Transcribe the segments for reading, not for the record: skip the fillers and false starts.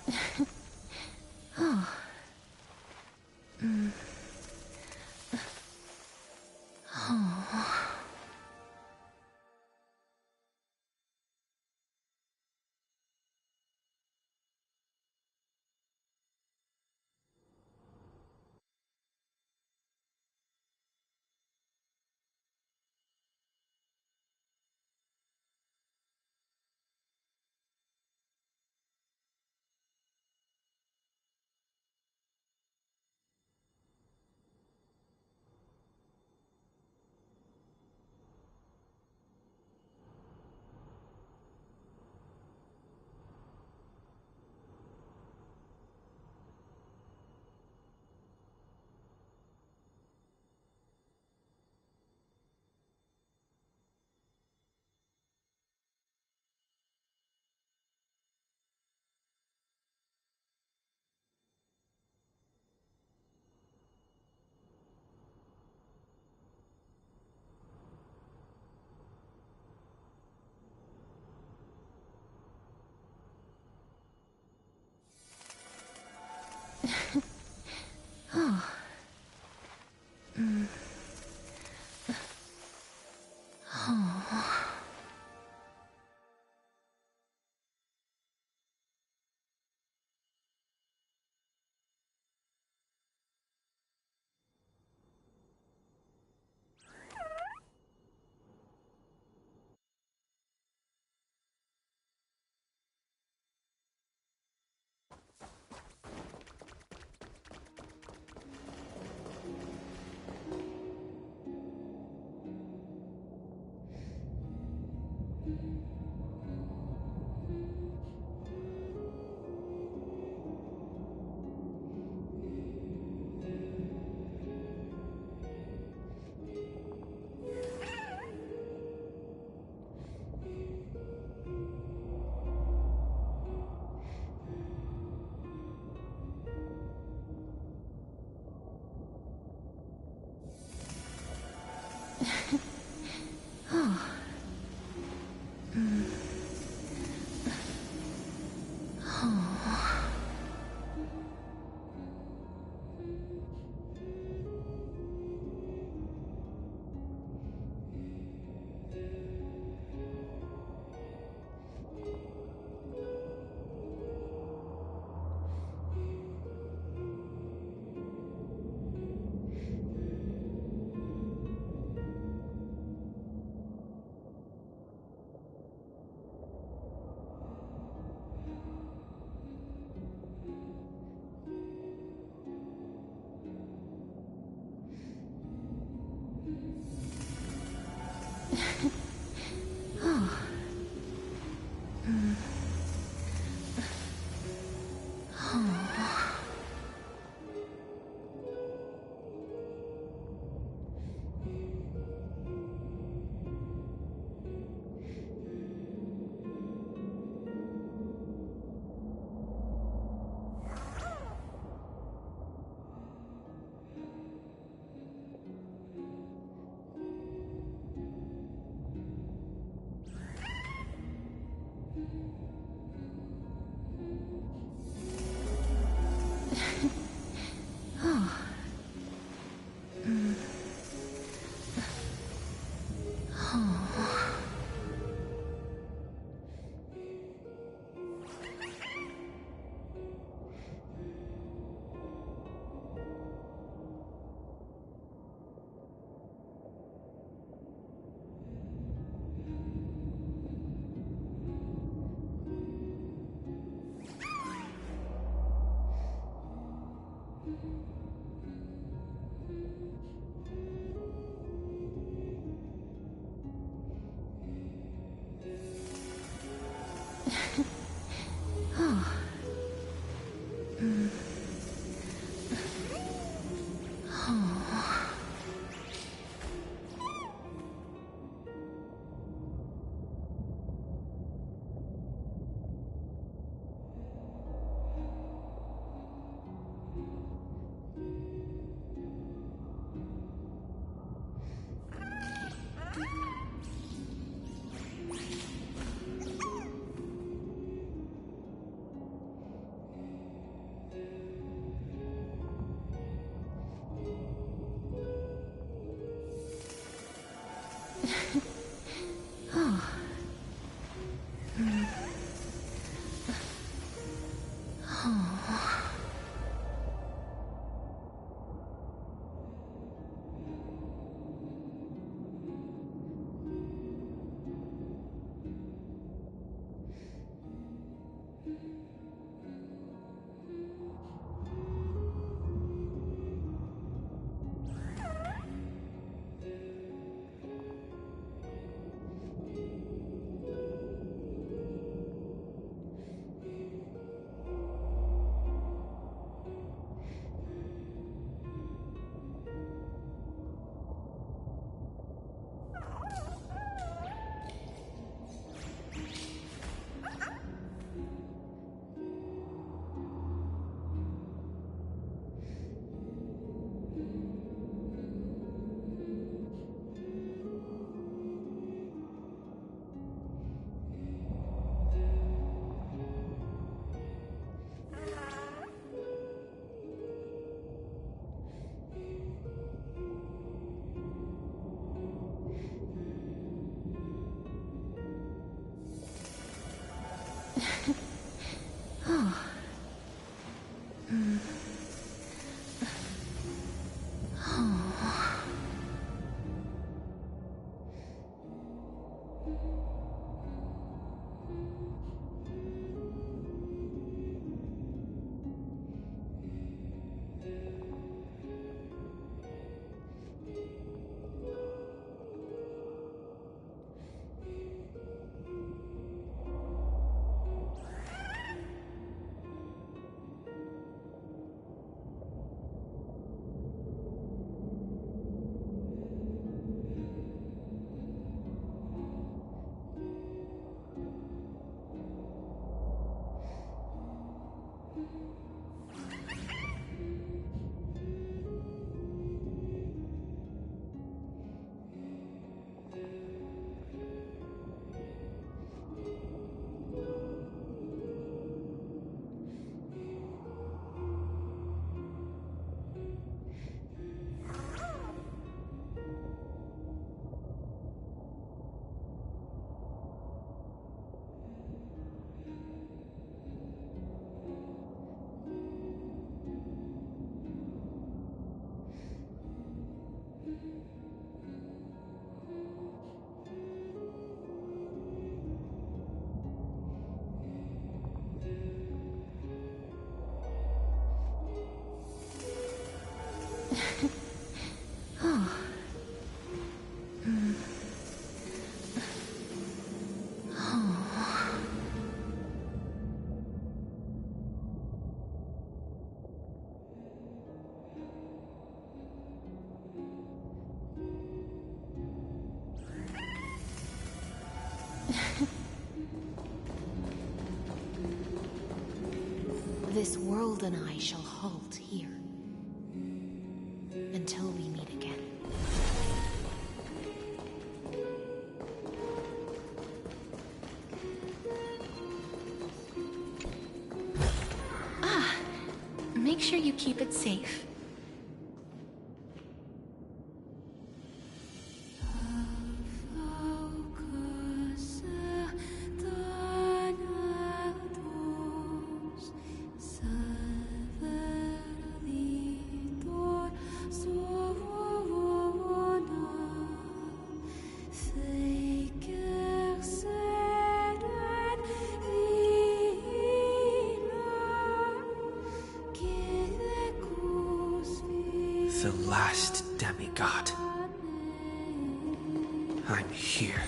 Oh. Oh. Oh. Oh. Oh. Oh. Oh. Oh. Oh. Oh. Oh. Oh. This world and I shall halt here until we meet again. Make sure you keep it safe. The last demigod. I'm here.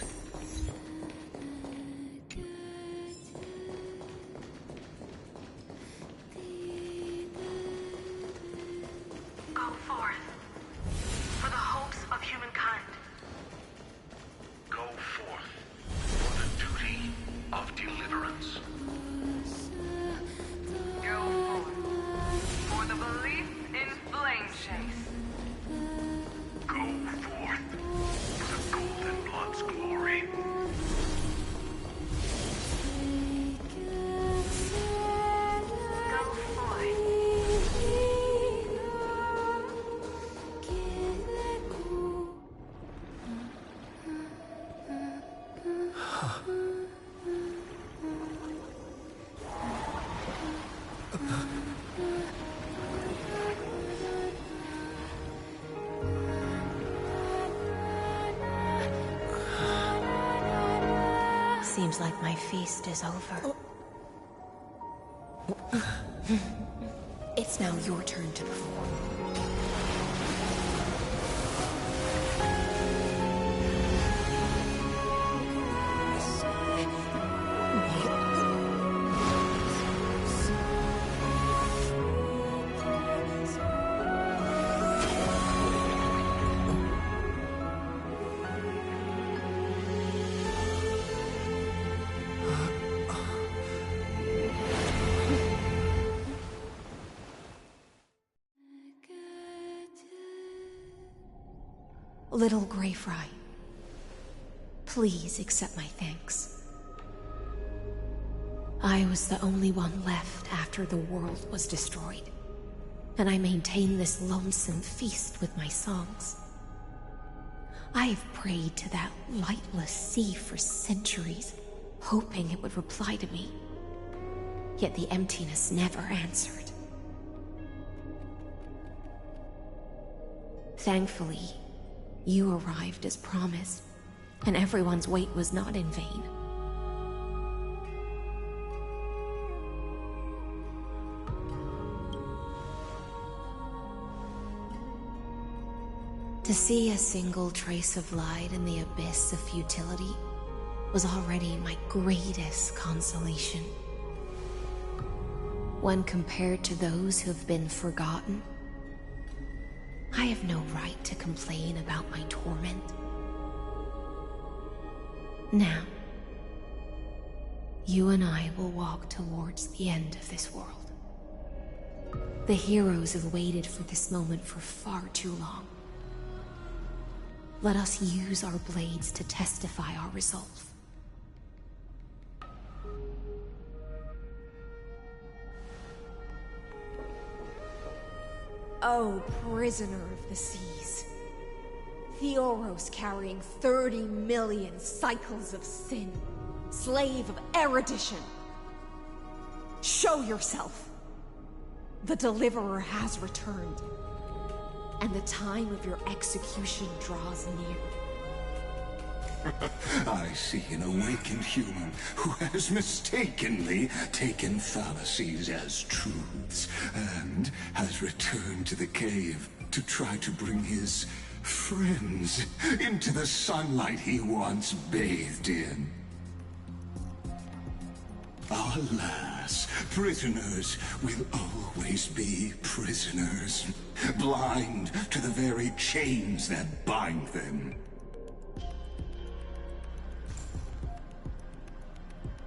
Go forth for the hopes of humankind. Go forth for the duty of deliverance. Go forth for the belief in flame chase. Go forth for the Golden Blood's glory. Seems like my feast is over. It's now your turn to perform. Little Grey Fry, please accept my thanks. I was the only one left after the world was destroyed, and I maintained this lonesome feast with my songs. I have prayed to that lightless sea for centuries, hoping it would reply to me. Yet the emptiness never answered. Thankfully, you arrived as promised, and everyone's wait was not in vain. To see a single trace of light in the abyss of futility was already my greatest consolation. When compared to those who have been forgotten, I have no right to complain about my torment. Now, you and I will walk towards the end of this world. The heroes have waited for this moment for far too long. Let us use our blades to testify our resolve. Oh, prisoner of the seas. Theoros carrying 30 million cycles of sin. Slave of erudition. Show yourself. The Deliverer has returned. And the time of your execution draws near. I see an awakened human who has mistakenly taken fallacies as truths and has returned to the cave to try to bring his friends into the sunlight he once bathed in. Alas, prisoners will always be prisoners, blind to the very chains that bind them.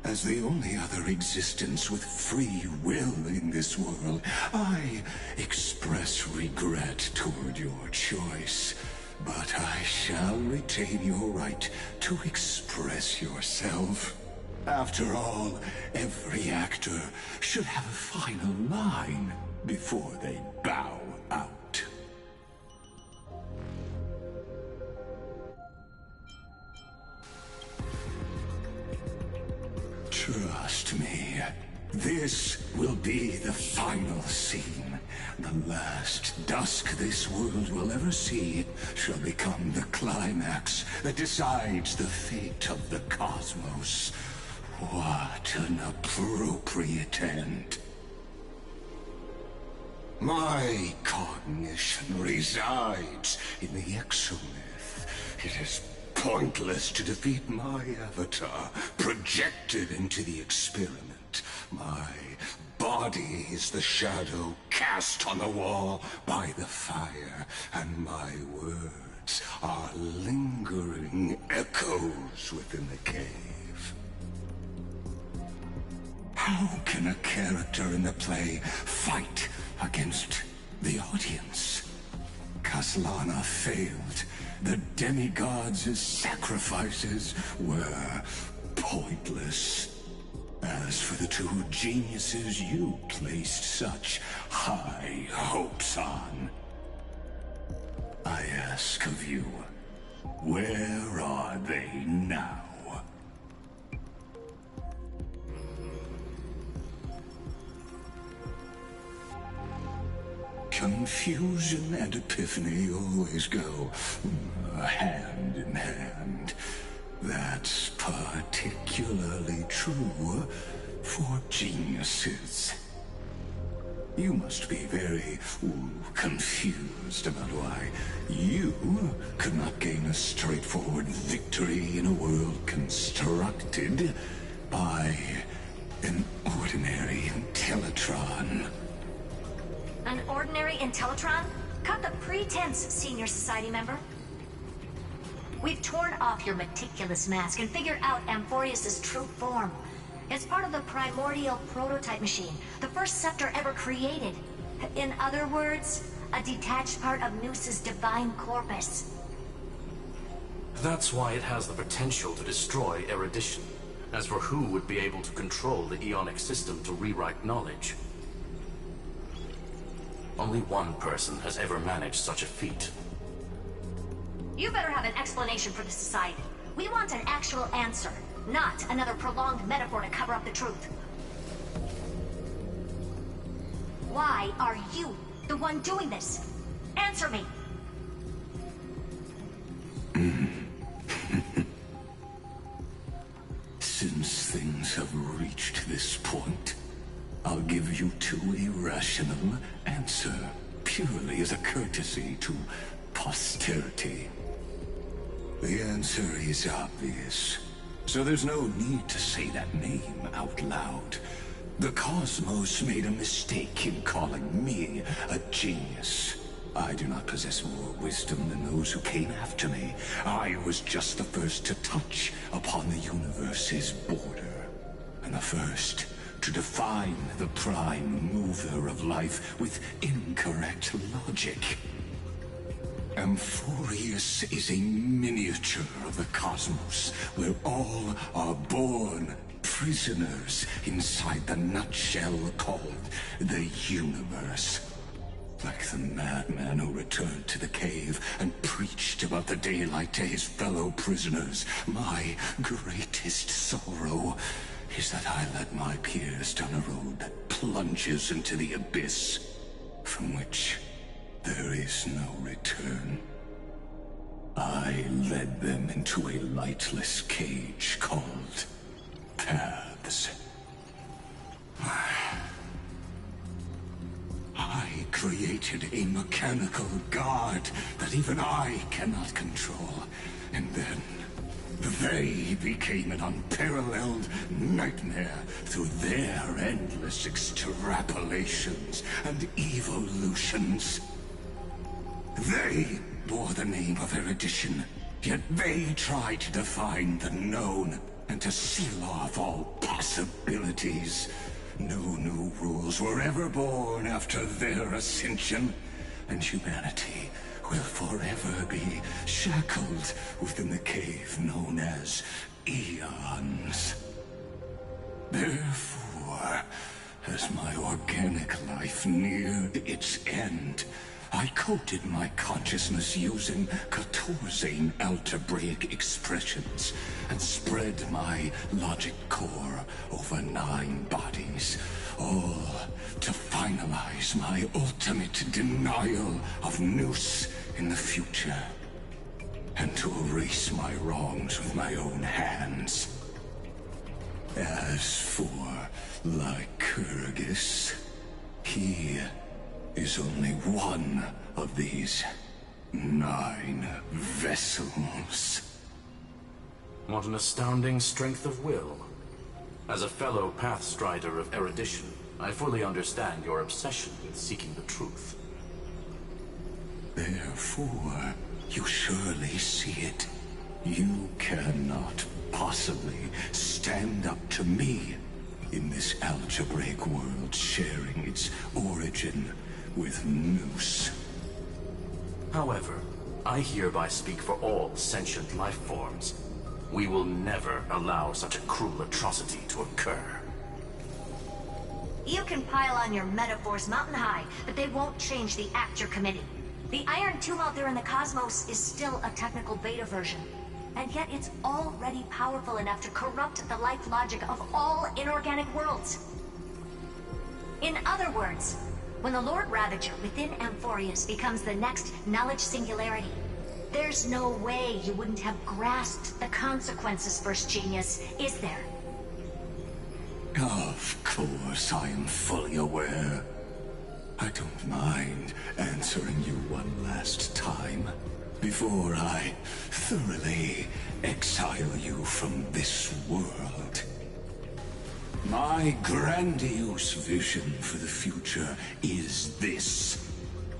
As the only other existence with free will in this world, I express regret toward your choice. But I shall retain your right to express yourself. After all, every actor should have a final line before they bow out. Trust me, this will be the final scene. The last dusk this world will ever see shall become the climax that decides the fate of the cosmos. What an appropriate end. My cognition resides in the exomyth. It is pointless to defeat my avatar, projected into the experiment. My body is the shadow cast on the wall by the fire, and my words are lingering echoes within the cave. How can a character in the play fight against the audience? Kaslana failed. The demigods' sacrifices were pointless. As for the two geniuses you placed such high hopes on, I ask of you, where are they now? Confusion and epiphany always go hand in hand. That's particularly true for geniuses. You must be very confused about why you could not gain a straightforward victory in a world constructed by an ordinary Intellitron. An ordinary Intellitron? Cut the pretense, Senior Society member. We've torn off your meticulous mask and figured out Amphorius' true form. It's part of the primordial prototype machine, the first scepter ever created. In other words, a detached part of Noos's divine corpus. That's why it has the potential to destroy erudition. As for who would be able to control the Ionic system to rewrite knowledge, only one person has ever managed such a feat. You better have an explanation for the Society. We want an actual answer, not another prolonged metaphor to cover up the truth. Why are you the one doing this? Answer me! Since things have reached this point, I'll give you two irrational answer, purely as a courtesy to posterity. The answer is obvious, so there's no need to say that name out loud. The cosmos made a mistake in calling me a genius. I do not possess more wisdom than those who came after me. I was just the first to touch upon the universe's border, and the first to define the prime mover of life with incorrect logic. Amphorius is a miniature of the cosmos, where all are born prisoners inside the nutshell called the universe. Like the madman who returned to the cave and preached about the daylight to his fellow prisoners, my greatest sorrow is that I led my peers down a road that plunges into the abyss, from which there is no return. I led them into a lightless cage called Paths. I created a mechanical guard that even I cannot control, and then they became an unparalleled nightmare through their endless extrapolations and evolutions. They bore the name of erudition, yet they tried to define the known and to seal off all possibilities. No new rules were ever born after their ascension, and humanity will forever be shackled within the cave known as Eons. Therefore, as my organic life neared its end, I coded my consciousness using 14 algebraic expressions and spread my logic core over 9 bodies, all to finalize my ultimate denial of Noos in the future, and to erase my wrongs with my own hands. As for Lycurgus, he is only one of these 9 vessels. What an astounding strength of will. As a fellow Pathstrider of erudition, I fully understand your obsession with seeking the truth. Therefore, you surely see it. You cannot possibly stand up to me in this algebraic world sharing its origin with Noos. However, I hereby speak for all sentient life forms. We will never allow such a cruel atrocity to occur. You can pile on your metaphors mountain high, but they won't change the act you're committing. The Iron Tomb out there in the cosmos is still a technical beta version, and yet it's already powerful enough to corrupt the life logic of all inorganic worlds. In other words, When the Lord Ravager within Amphorius becomes the next knowledge singularity, there's no way you wouldn't have grasped the consequences, First Genius, is there? Of course, I am fully aware. I don't mind answering you one last time, before I thoroughly exile you from this world. My grandiose vision for the future is this.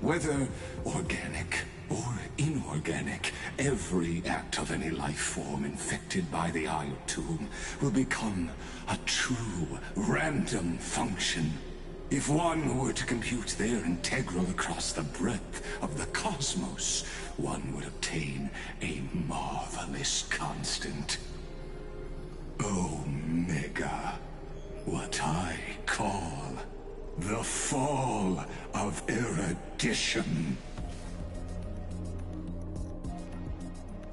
Whether organic or inorganic, every act of any life form infected by the Isle Tomb will become a true random function. If one were to compute their integral across the breadth of the cosmos, one would obtain a marvelous constant. Omega. What I call the fall of erudition.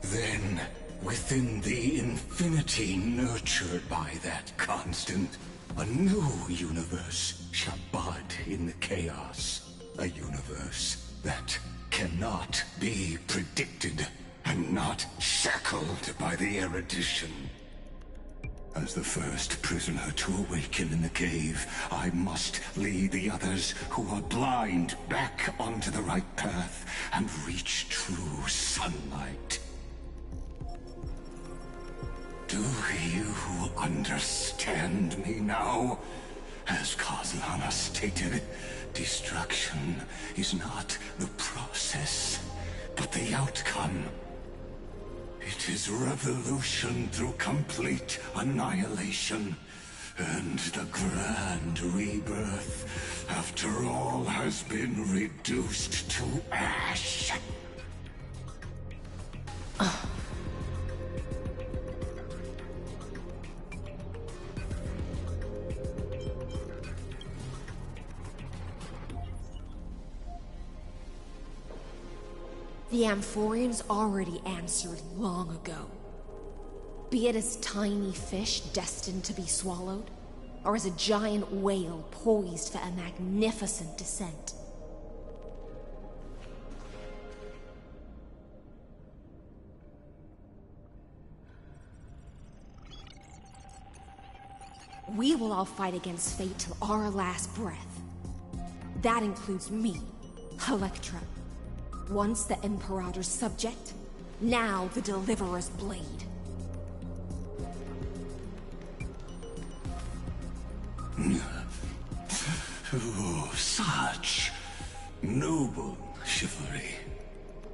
Then, within the infinity nurtured by that constant, a new universe shall bud in the chaos. A universe that cannot be predicted and not shackled by the erudition. As the first prisoner to awaken in the cave, I must lead the others who are blind back onto the right path and reach true sunlight. Do you understand me now? As Kozlana stated, destruction is not the process, but the outcome. It is revolution through complete annihilation, and the grand rebirth, after all has been reduced to ash. The Amphorians already answered long ago. Be it as tiny fish destined to be swallowed, or as a giant whale poised for a magnificent descent. We will all fight against fate till our last breath. That includes me, Electra. Once the Imperator's subject, now the Deliverer's blade. Oh, such noble chivalry.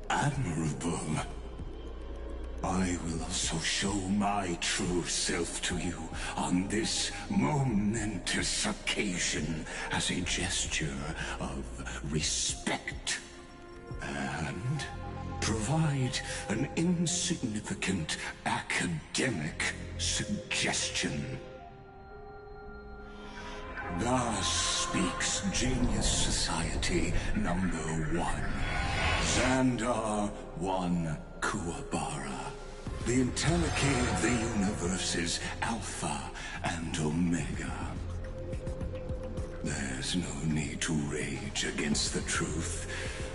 Admirable. I will also show my true self to you on this momentous occasion as a gesture of respect. And provide an insignificant academic suggestion. Thus speaks Genius Society number 1. Xandar 1 Kuwabara. The Intellicate of the Universe's Alpha and Omega. There's no need to rage against the truth.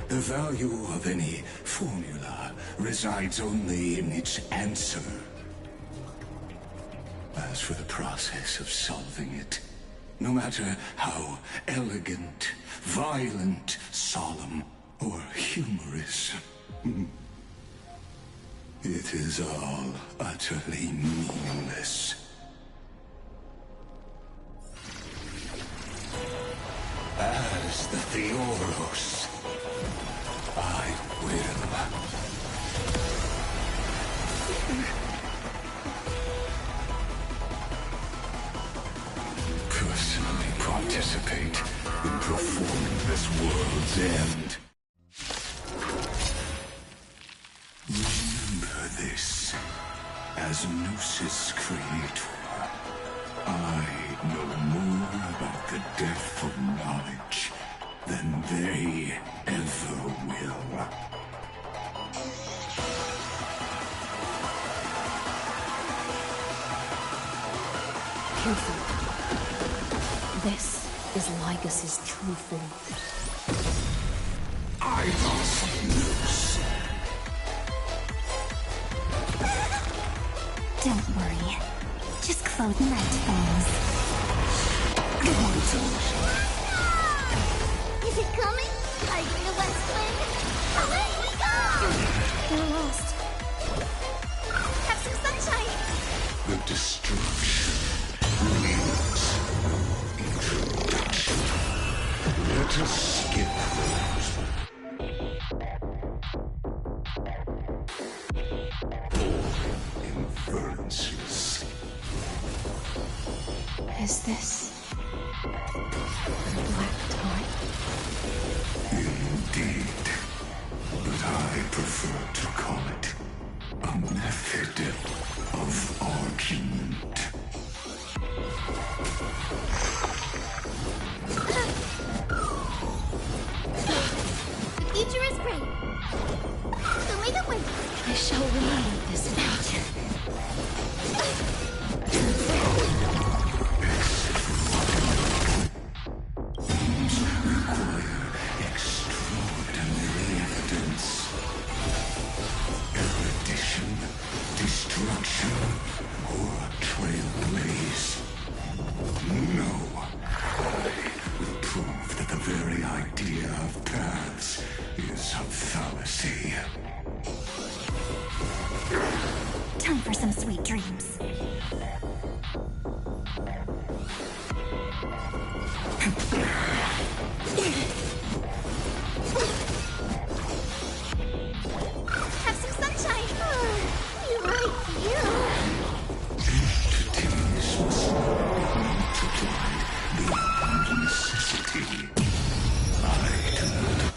The value of any formula resides only in its answer. As for the process of solving it, no matter how elegant, violent, solemn, or humorous, it is all utterly meaningless. As the Theoros, I will. Personally participate in performing this world's end. Remember this. As Gnosis Creator, I know more about the depth of knowledge than they ever will. Careful. This is Lygas's true form. I must lose. Don't worry. Just clothe nightfalls. Is it coming? Hiding the west wind? Away we go! They're lost. Have some sunshine! The destruction needs introduction. Let us skip those. All inferences. Is this the black tide? Indeed. But I prefer to call it a method of argument. The future is bright. So may the wind. I shall remember this night. Extraordinary evidence. Erudition, destruction, or trailblaze. No. I will prove that the very idea of paths is a fallacy. Time for some sweet dreams. Have some sunshine! You're right here! Entities must not be multiplied beyond necessity. I do not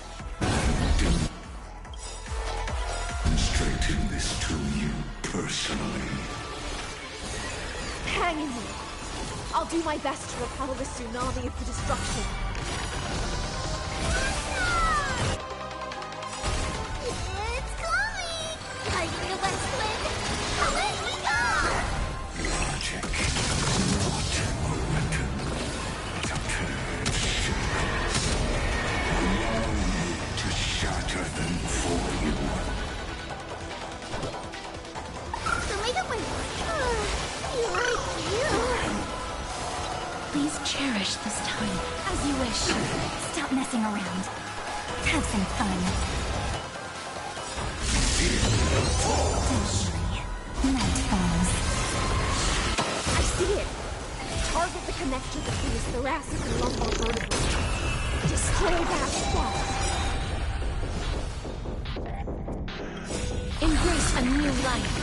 demonstrating this to you personally. Hang in there. I'll do my best to repel the tsunami of the destruction. It's coming! Hiding the west wind! Away we go! Logic is not a weapon, but a pair of shackles. Allow me to shatter them for you. So may the wind. You're right here. Please cherish this time. As you wish. Stop messing around. Have some fun. Don't worry. Night falls. I see it. Target the connector between his thoracic and lumbar vertebrae. Destroy that spot. Embrace a new life.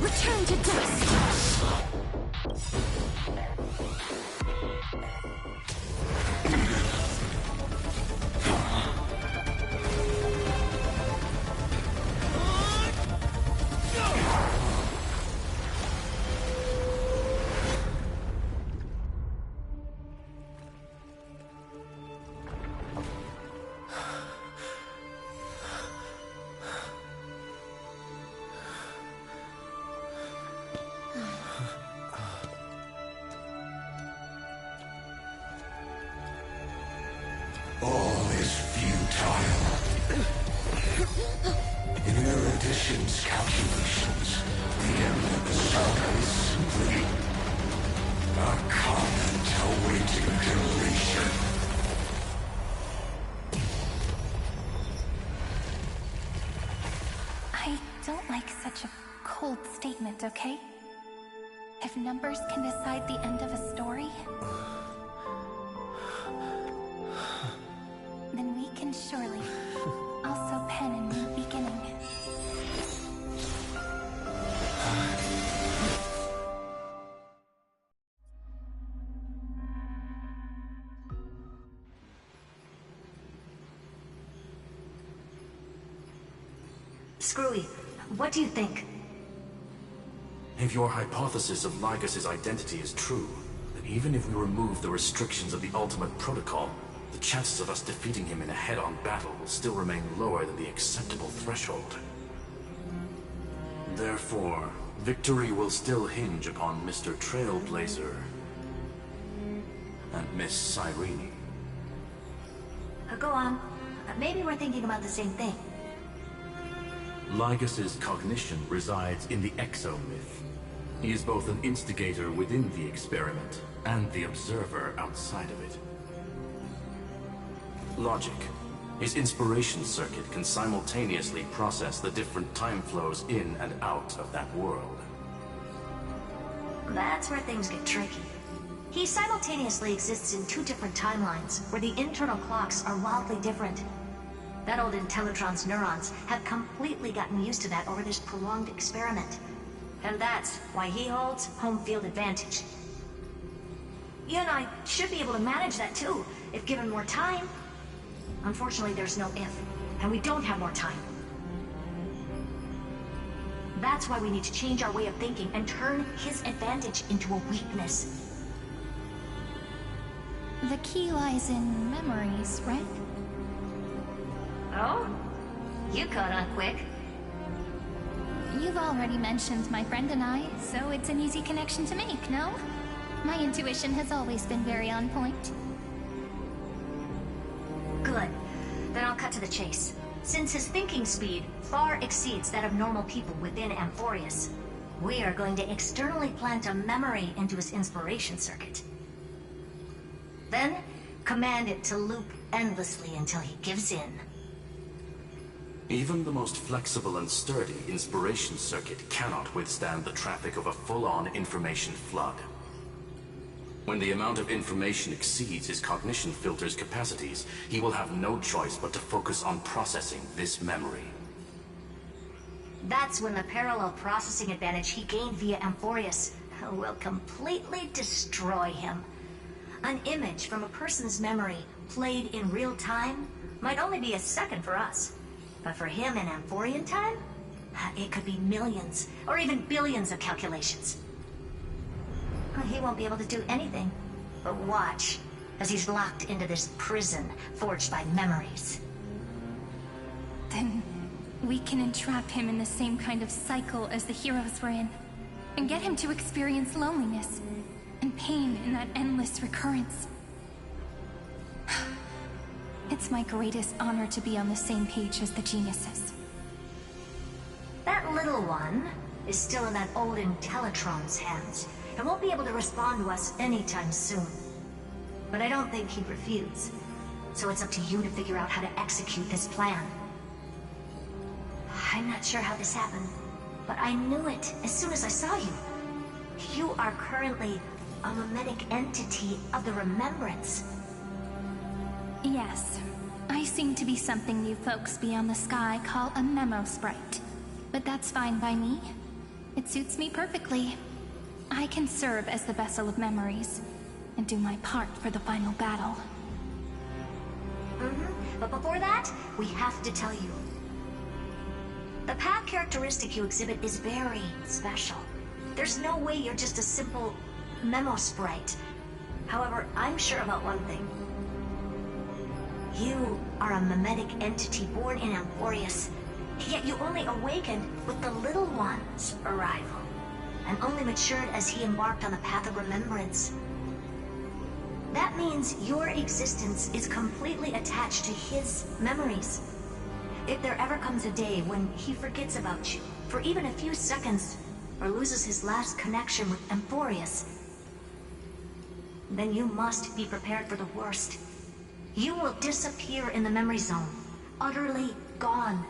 Return to dust. All is futile. In Erudition's calculations, the end of the saga is simply a comment awaiting deletion. I don't like such a cold statement, okay? If numbers can decide the end of a story, then we can surely also pen a new beginning. Screwy, what do you think? If your hypothesis of Lygas's identity is true, then even if we remove the restrictions of the Ultimate Protocol, the chances of us defeating him in a head-on battle will still remain lower than the acceptable threshold. Therefore, victory will still hinge upon Mr. Trailblazer and Miss Cyrene. Go on. Maybe we're thinking about the same thing. Lygas's cognition resides in the exomyth. He is both an instigator within the experiment and the observer outside of it. Logic. His inspiration circuit can simultaneously process the different time flows in and out of that world. That's where things get tricky. He simultaneously exists in two different timelines, where the internal clocks are wildly different. That old Intellitron's neurons have completely gotten used to that over this prolonged experiment. And that's why he holds home field advantage. You and I should be able to manage that too, if given more time. Unfortunately, there's no if, and we don't have more time. That's why we need to change our way of thinking and turn his advantage into a weakness. The key lies in memories, right? Oh? You caught on quick. You've already mentioned my friend and I, so it's an easy connection to make, no? My intuition has always been very on point. Good. Then I'll cut to the chase. Since his thinking speed far exceeds that of normal people within Amphorius, we are going to externally plant a memory into his inspiration circuit. Then, command it to loop endlessly until he gives in. Even the most flexible and sturdy inspiration circuit cannot withstand the traffic of a full-on information flood. When the amount of information exceeds his cognition filter's capacities, he will have no choice but to focus on processing this memory. That's when the parallel processing advantage he gained via Amphorius will completely destroy him. An image from a person's memory played in real time might only be a second for us. But for him in Amphorian time, it could be millions or even billions of calculations. He won't be able to do anything but watch as he's locked into this prison forged by memories. Then we can entrap him in the same kind of cycle as the heroes were in, and get him to experience loneliness and pain in that endless recurrence. It's my greatest honor to be on the same page as the geniuses. That little one is still in that old Intellitron's hands, and won't be able to respond to us anytime soon. But I don't think he'd refuse, so it's up to you to figure out how to execute this plan. I'm not sure how this happened, but I knew it as soon as I saw you. You are currently a mimetic entity of the Remembrance. Yes, I seem to be something you folks beyond the sky call a memo sprite. But that's fine by me. It suits me perfectly. I can serve as the vessel of memories, and do my part for the final battle. But before that, we have to tell you. The path characteristic you exhibit is very special. There's no way you're just a simple memo sprite. However, I'm sure about one thing. You are a mimetic entity born in Amphorius, yet you only awakened with the Little One's arrival, and only matured as he embarked on the path of remembrance. That means your existence is completely attached to his memories. If there ever comes a day when he forgets about you for even a few seconds, or loses his last connection with Amphorius, then you must be prepared for the worst. You will disappear in the memory zone, utterly gone,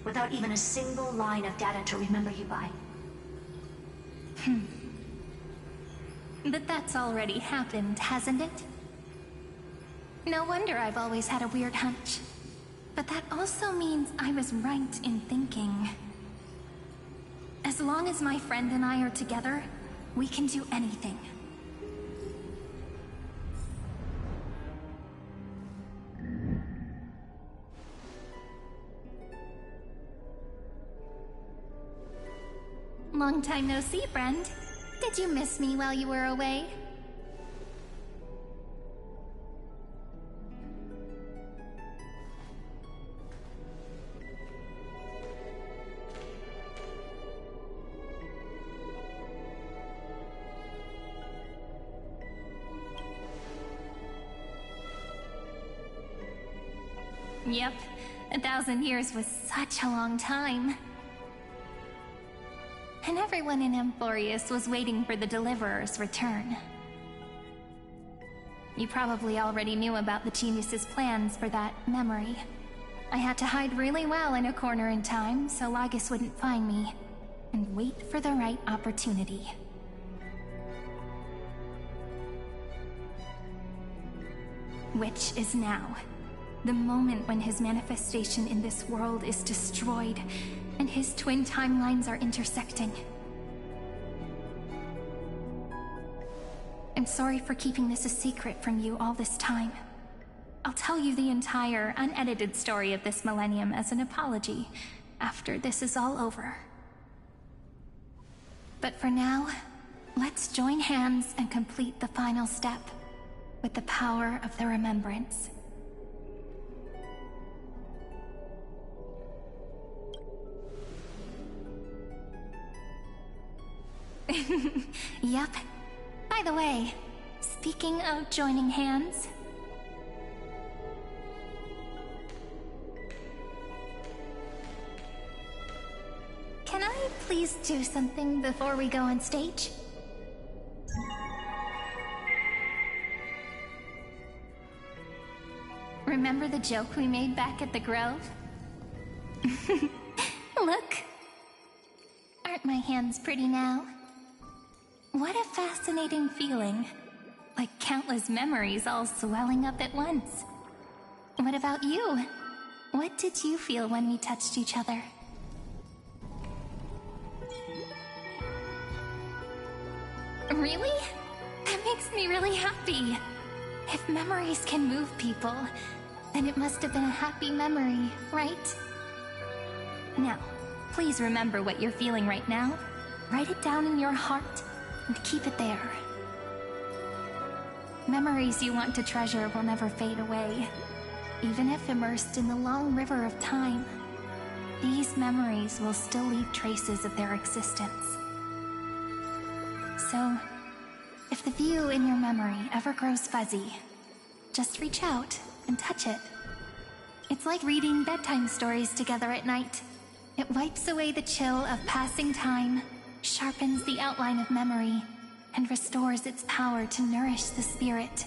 without even a single line of data to remember you by. But that's already happened, hasn't it? No wonder I've always had a weird hunch. But that also means I was right in thinking. As long as my friend and I are together, we can do anything. Long time no see, friend. Did you miss me while you were away? Yep, 1,000 years was such a long time. And everyone in Amphorius was waiting for the Deliverer's return. You probably already knew about the genius's plans for that memory. I had to hide really well in a corner in time so Lygus wouldn't find me, and wait for the right opportunity. Which is now. The moment when his manifestation in this world is destroyed, and his twin timelines are intersecting. I'm sorry for keeping this a secret from you all this time. I'll tell you the entire, unedited story of this millennium as an apology after this is all over. But for now, let's join hands and complete the final step with the power of the remembrance. Yup. By the way, speaking of joining hands... Can I please do something before we go on stage? Remember the joke we made back at the Grove? Look! Aren't my hands pretty now? What a fascinating feeling. Like countless memories all swelling up at once. What about you? What did you feel when we touched each other? Really? That makes me really happy. If memories can move people, then it must have been a happy memory, right? Now, please remember what you're feeling right now. Write it down in your heart and keep it there. Memories you want to treasure will never fade away, even if immersed in the long river of time. These memories will still leave traces of their existence. So, if the view in your memory ever grows fuzzy, just reach out and touch it. It's like reading bedtime stories together at night. It wipes away the chill of passing time, sharpens the outline of memory, and restores its power to nourish the spirit.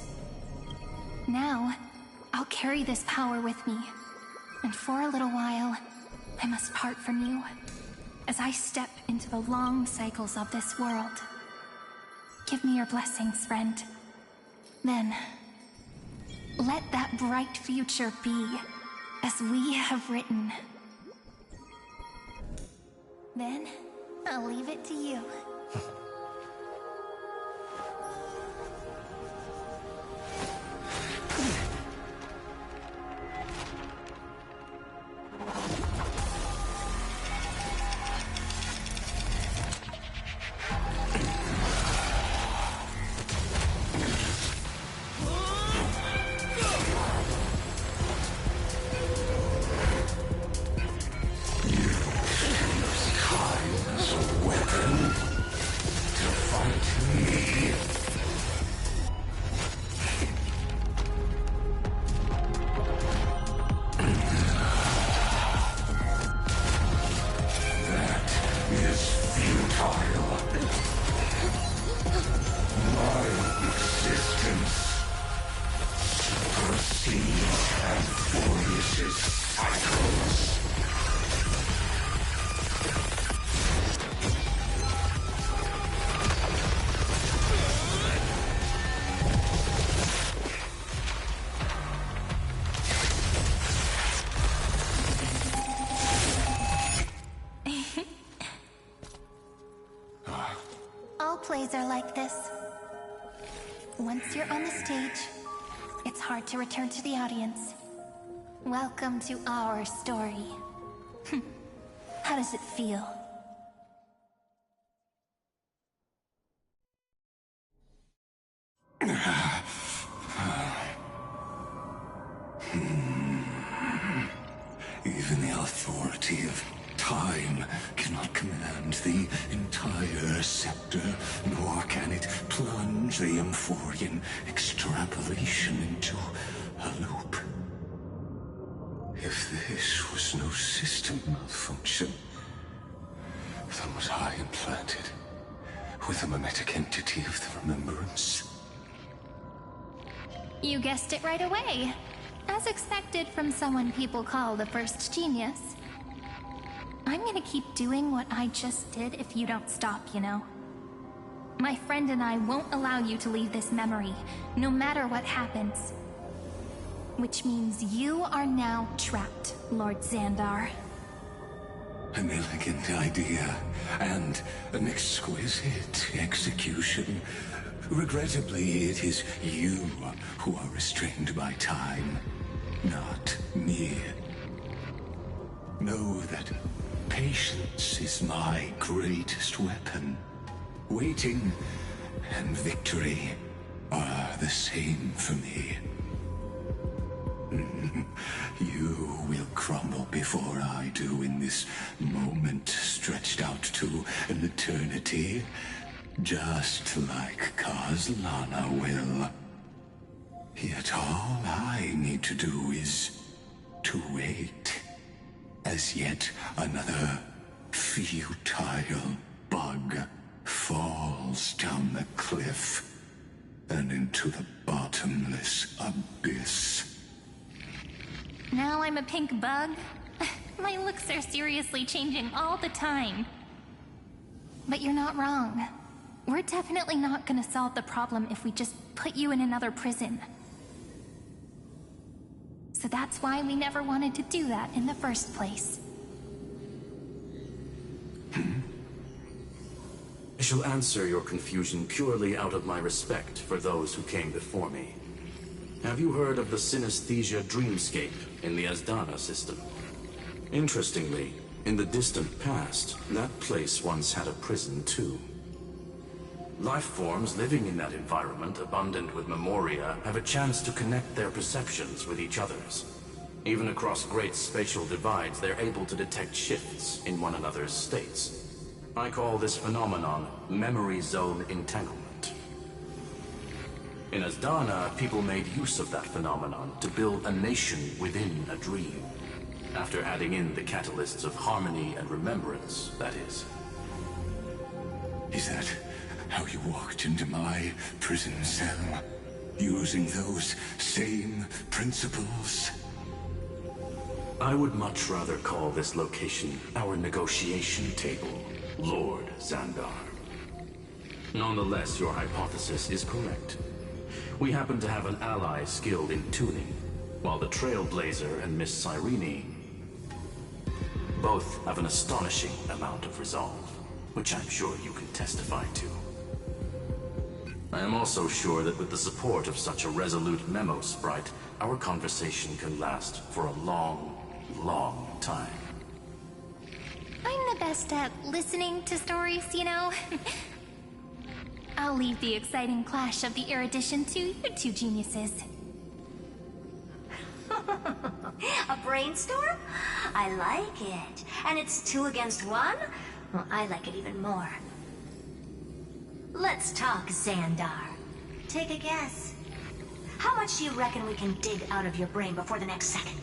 Now, I'll carry this power with me, and for a little while, I must part from you, as I step into the long cycles of this world. Give me your blessings, friend. Then, let that bright future be, as we have written. Then, I'll leave it to you. Plays are like this. Once you're on the stage, it's hard to return to the audience. Welcome to our story. How does it feel? Even the authority of time cannot command the entire scepter, nor can it plunge the Amphorian extrapolation into a loop. If this was no system malfunction, then was I implanted with the mimetic entity of the remembrance? You guessed it right away. As expected from someone people call the first genius. I'm gonna keep doing what I just did if you don't stop, you know. My friend and I won't allow you to leave this memory, no matter what happens. Which means you are now trapped, Lord Xandar. An elegant idea, and an exquisite execution. Regrettably, it is you who are restrained by time, not me. Know that patience is my greatest weapon. Waiting and victory are the same for me. You will crumble before I do in this moment stretched out to an eternity, just like Kazlana will. Yet all I need to do is to wait, as yet another futile bug falls down the cliff and into the bottomless abyss. Now I'm a pink bug? My looks are seriously changing all the time. But you're not wrong. We're definitely not gonna solve the problem if we just put you in another prison. So that's why we never wanted to do that in the first place. I shall answer your confusion purely out of my respect for those who came before me. Have you heard of the synesthesia dreamscape in the Asdana system? Interestingly, in the distant past, that place once had a prison too. Life forms living in that environment, abundant with memoria, have a chance to connect their perceptions with each other's. Even across great spatial divides, they're able to detect shifts in one another's states. I call this phenomenon memory zone entanglement. In Asdana, people made use of that phenomenon to build a nation within a dream. After adding in the catalysts of harmony and remembrance, that is. Is that how you walked into my prison cell? Using those same principles? I would much rather call this location our negotiation table, Lord Xandar. Nonetheless, your hypothesis is correct. We happen to have an ally skilled in tuning, while the Trailblazer and Miss Cyrene both have an astonishing amount of resolve, which I'm sure you can testify to. I am also sure that with the support of such a resolute memo sprite, our conversation can last for a long, long time. I'm the best at listening to stories, you know? I'll leave the exciting clash of the erudition to you two geniuses. A brainstorm? I like it. And it's 2 against 1? Well, I like it even more. Let's talk, Xandar. Take a guess. How much do you reckon we can dig out of your brain before the next second?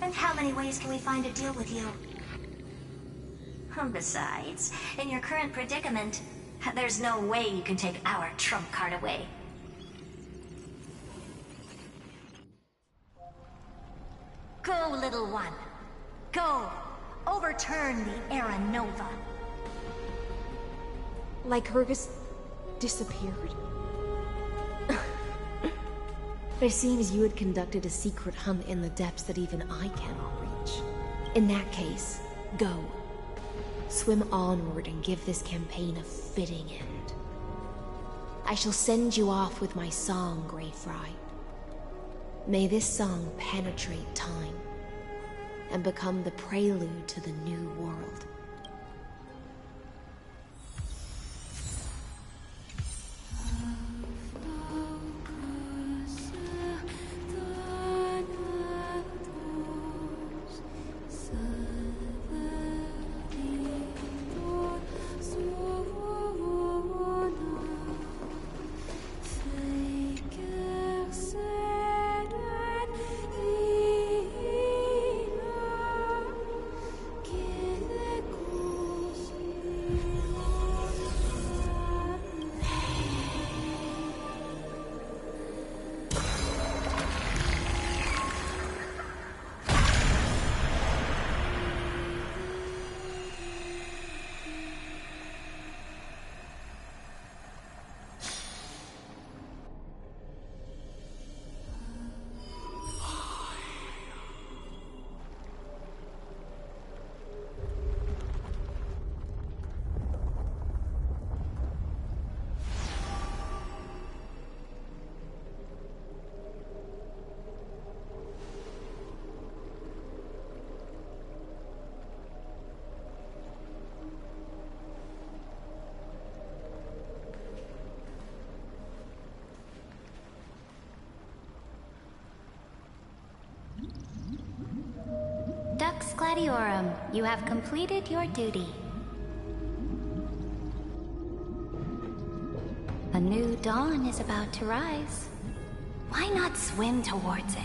And how many ways can we find to deal with you? Besides, in your current predicament, there's no way you can take our trump card away. Go, little one. Go. Overturn the Era Nova. Lycurgus disappeared? It seems you had conducted a secret hunt in the depths that even I cannot reach. In that case, go. Swim onward and give this campaign a fitting end. I shall send you off with my song, Grey Fry. May this song penetrate time and become the prelude to the new world. Gladiorum, you have completed your duty. A new dawn is about to rise. Why not swim towards it?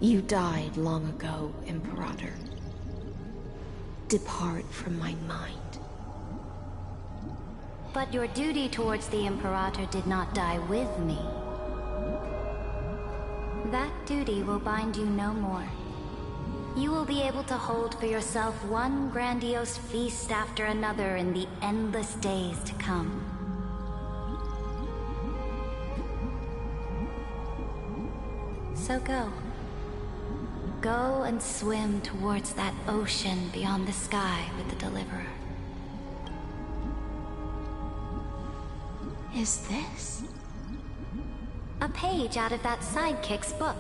You died long ago, Imperator. Depart from my mind. But your duty towards the Imperator did not die with me. That duty will bind you no more. You will be able to hold for yourself one grandiose feast after another in the endless days to come. So go. Go and swim towards that ocean beyond the sky with the Deliverer. Is this? A page out of that sidekick's book.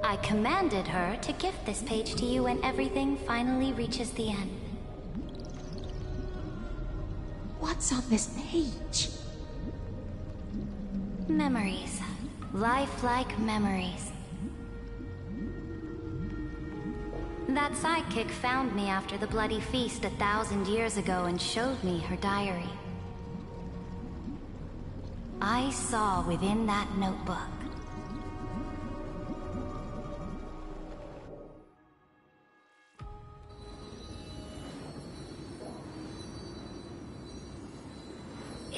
I commanded her to gift this page to you when everything finally reaches the end. What's on this page? Memories. Lifelike memories. That sidekick found me after the bloody feast 1,000 years ago and showed me her diary. I saw within that notebook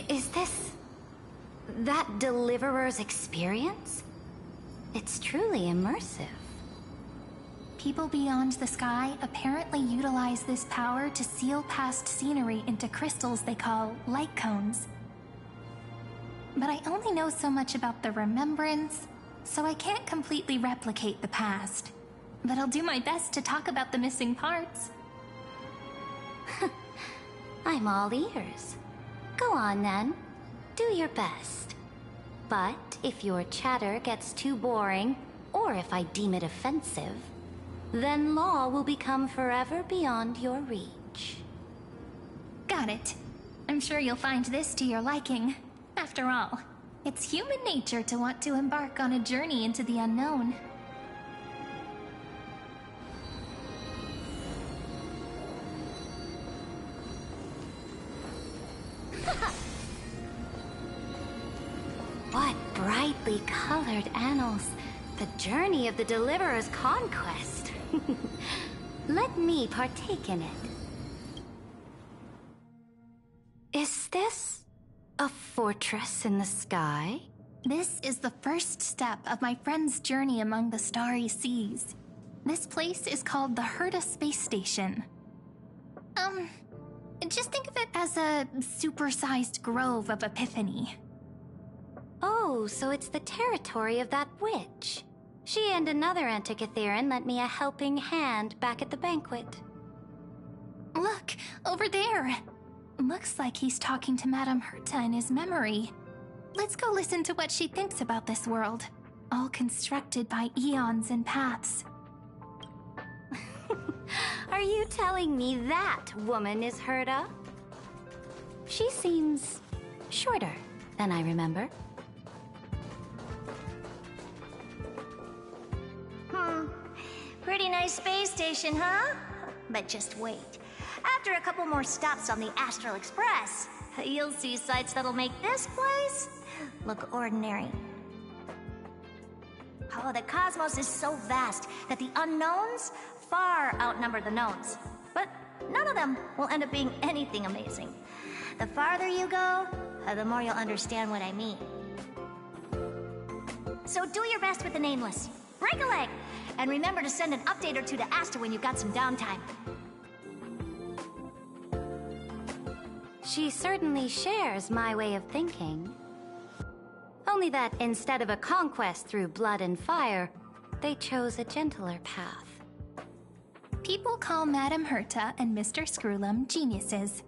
Is this that Deliverer's experience? It's truly immersive. People beyond the sky apparently utilize this power to seal past scenery into crystals they call light cones. But I only know so much about the remembrance, so I can't completely replicate the past. But I'll do my best to talk about the missing parts. I'm all ears. Go on then. Do your best. But if your chatter gets too boring, or if I deem it offensive, then law will become forever beyond your reach. Got it. I'm sure you'll find this to your liking. After all, it's human nature to want to embark on a journey into the unknown. What brightly colored annals! The journey of the Deliverer's conquest. Let me partake in it. Is this a fortress in the sky? This is the first step of my friend's journey among the starry seas. This place is called the Herta Space Station. Just think of it as a supersized grove of Epiphany. Oh, so it's the territory of that witch. She and another Antikytherian lent me a helping hand back at the banquet. Look, over there. Looks like he's talking to Madame Herta in his memory. Let's go listen to what she thinks about this world, all constructed by eons and paths. Are you telling me that woman is Herta? She seems shorter than I remember. Pretty nice space station, huh? But just wait. After a couple more stops on the Astral Express, you'll see sights that'll make this place look ordinary. Oh, the cosmos is so vast that the unknowns far outnumber the knowns. But none of them will end up being anything amazing. The farther you go, the more you'll understand what I mean. So do your best with the nameless. Break a leg! And remember to send an update or two to Asta when you've got some downtime. She certainly shares my way of thinking. Only that instead of a conquest through blood and fire, they chose a gentler path. People call Madame Herta and Mr. Screwlum geniuses.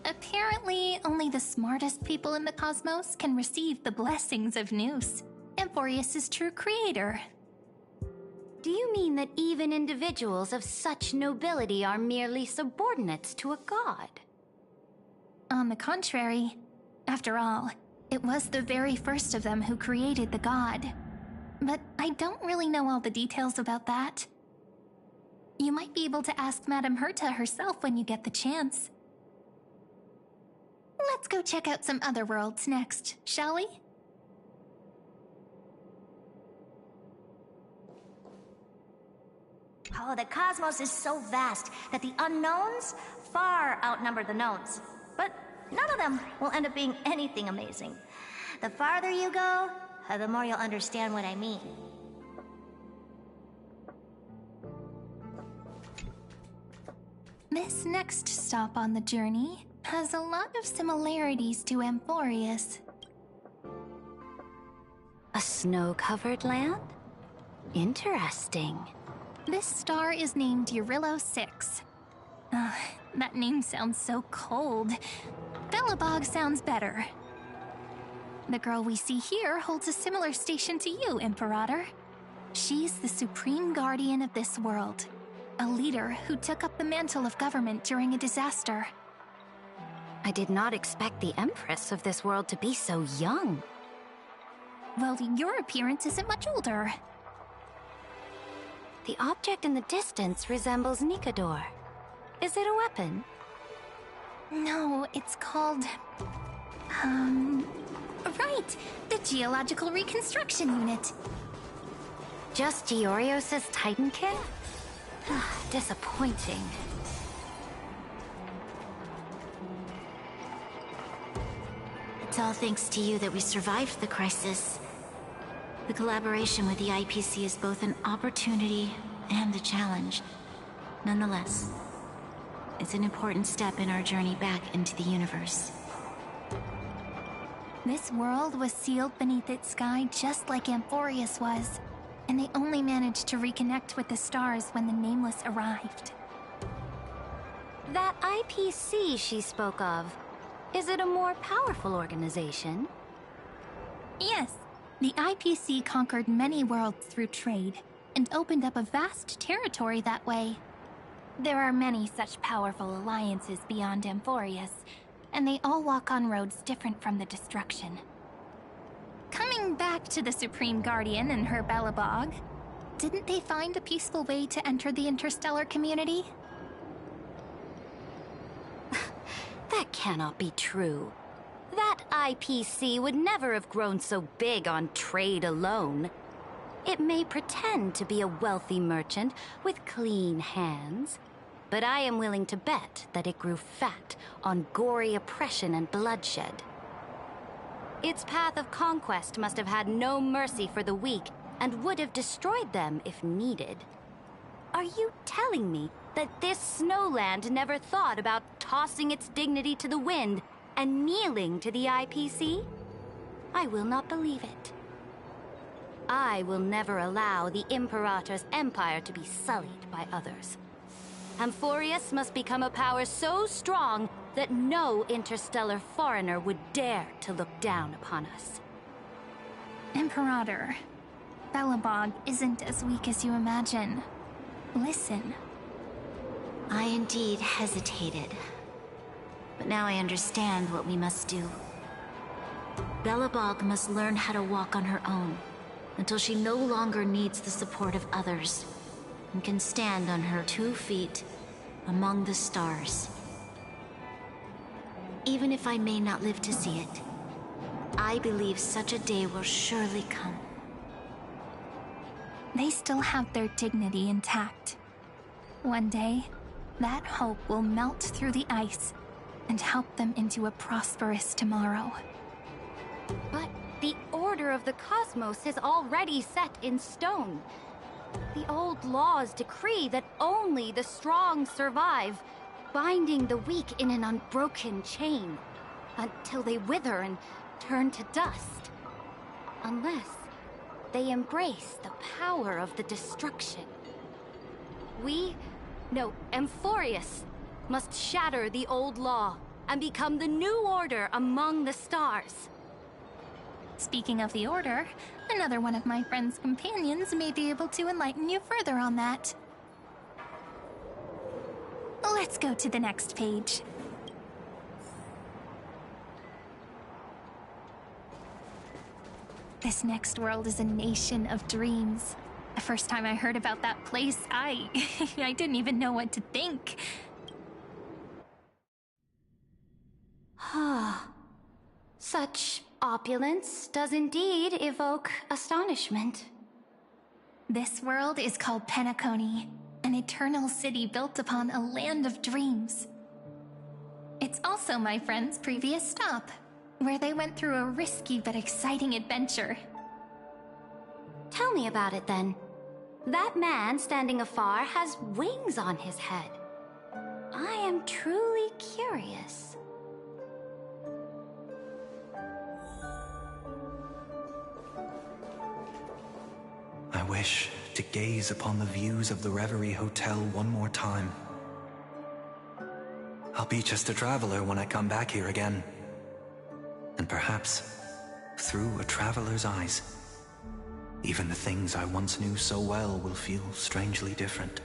Apparently, only the smartest people in the cosmos can receive the blessings of Nous, Amphorius' true creator. Do you mean that even individuals of such nobility are merely subordinates to a god? On the contrary, after all, It was the very first of them who created the god. But I don't really know all the details about that. You might be able to ask Madame Herta herself when you get the chance. Let's go check out some other worlds next, shall we? Oh, the cosmos is so vast that the unknowns far outnumber the knowns. But none of them will end up being anything amazing. The farther you go, the more you'll understand what I mean. This next stop on the journey has a lot of similarities to Amphorius. A snow-covered land? Interesting. This star is named Eurillo 6. That name sounds so cold. Belobog sounds better. The girl we see here holds a similar station to you, Imperator. She's the supreme guardian of this world, a leader who took up the mantle of government during a disaster. I did not expect the Empress of this world to be so young. Well, your appearance isn't much older. The object in the distance resembles Nikador. Is it a weapon? No, it's called... Right! The Geological Reconstruction Unit. Just Giorios' Titankin? Disappointing. It's all thanks to you that we survived the crisis. The collaboration with the IPC is both an opportunity and a challenge. Nonetheless, it's an important step in our journey back into the universe. This world was sealed beneath its sky just like Amphorius was, and they only managed to reconnect with the stars when the Nameless arrived. That IPC she spoke of, is it a more powerful organization? Yes, the IPC conquered many worlds through trade, and opened up a vast territory that way. There are many such powerful alliances beyond Amphorius, and they all walk on roads different from the destruction. Coming back to the Supreme Guardian and her Belobog, didn't they find a peaceful way to enter the interstellar community? That cannot be true. That IPC would never have grown so big on trade alone. It may pretend to be a wealthy merchant with clean hands, but I am willing to bet that it grew fat on gory oppression and bloodshed. Its path of conquest must have had no mercy for the weak and would have destroyed them if needed. Are you telling me that this snowland never thought about tossing its dignity to the wind and kneeling to the IPC? I will not believe it. I will never allow the Imperator's empire to be sullied by others. Amphorius must become a power so strong that no interstellar foreigner would dare to look down upon us. Imperator, Belobog isn't as weak as you imagine. Listen. I indeed hesitated. But now I understand what we must do. Belobog must learn how to walk on her own, until she no longer needs the support of others, and can stand on her 2 feet among the stars. Even if I may not live to see it, I believe such a day will surely come. They still have their dignity intact. One day, that hope will melt through the ice and help them into a prosperous tomorrow. But the order of the cosmos is already set in stone. The old laws decree that only the strong survive, binding the weak in an unbroken chain, until they wither and turn to dust. Unless they embrace the power of the destruction. Amphorius must shatter the old law and become the new order among the stars. Speaking of the Order, another one of my friend's companions may be able to enlighten you further on that. Let's go to the next page. This next world is a nation of dreams. The first time I heard about that place, I didn't even know what to think. Such opulence does indeed evoke astonishment. This world is called Penacony, an eternal city built upon a land of dreams. It's also my friend's previous stop, where they went through a risky but exciting adventure. Tell me about it then. That man standing afar has wings on his head. I am truly curious. I wish to gaze upon the views of the Reverie Hotel one more time. I'll be just a traveler when I come back here again. And perhaps, through a traveler's eyes, even the things I once knew so well will feel strangely different.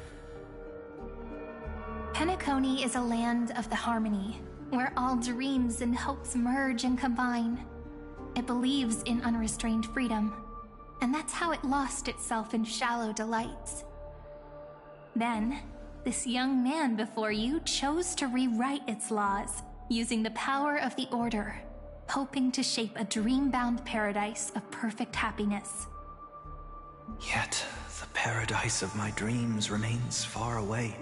Penacony is a land of the harmony, where all dreams and hopes merge and combine. It believes in unrestrained freedom, and that's how it lost itself in shallow delights. Then, this young man before you chose to rewrite its laws, using the power of the Order, hoping to shape a dream-bound paradise of perfect happiness. Yet, the paradise of my dreams remains far away.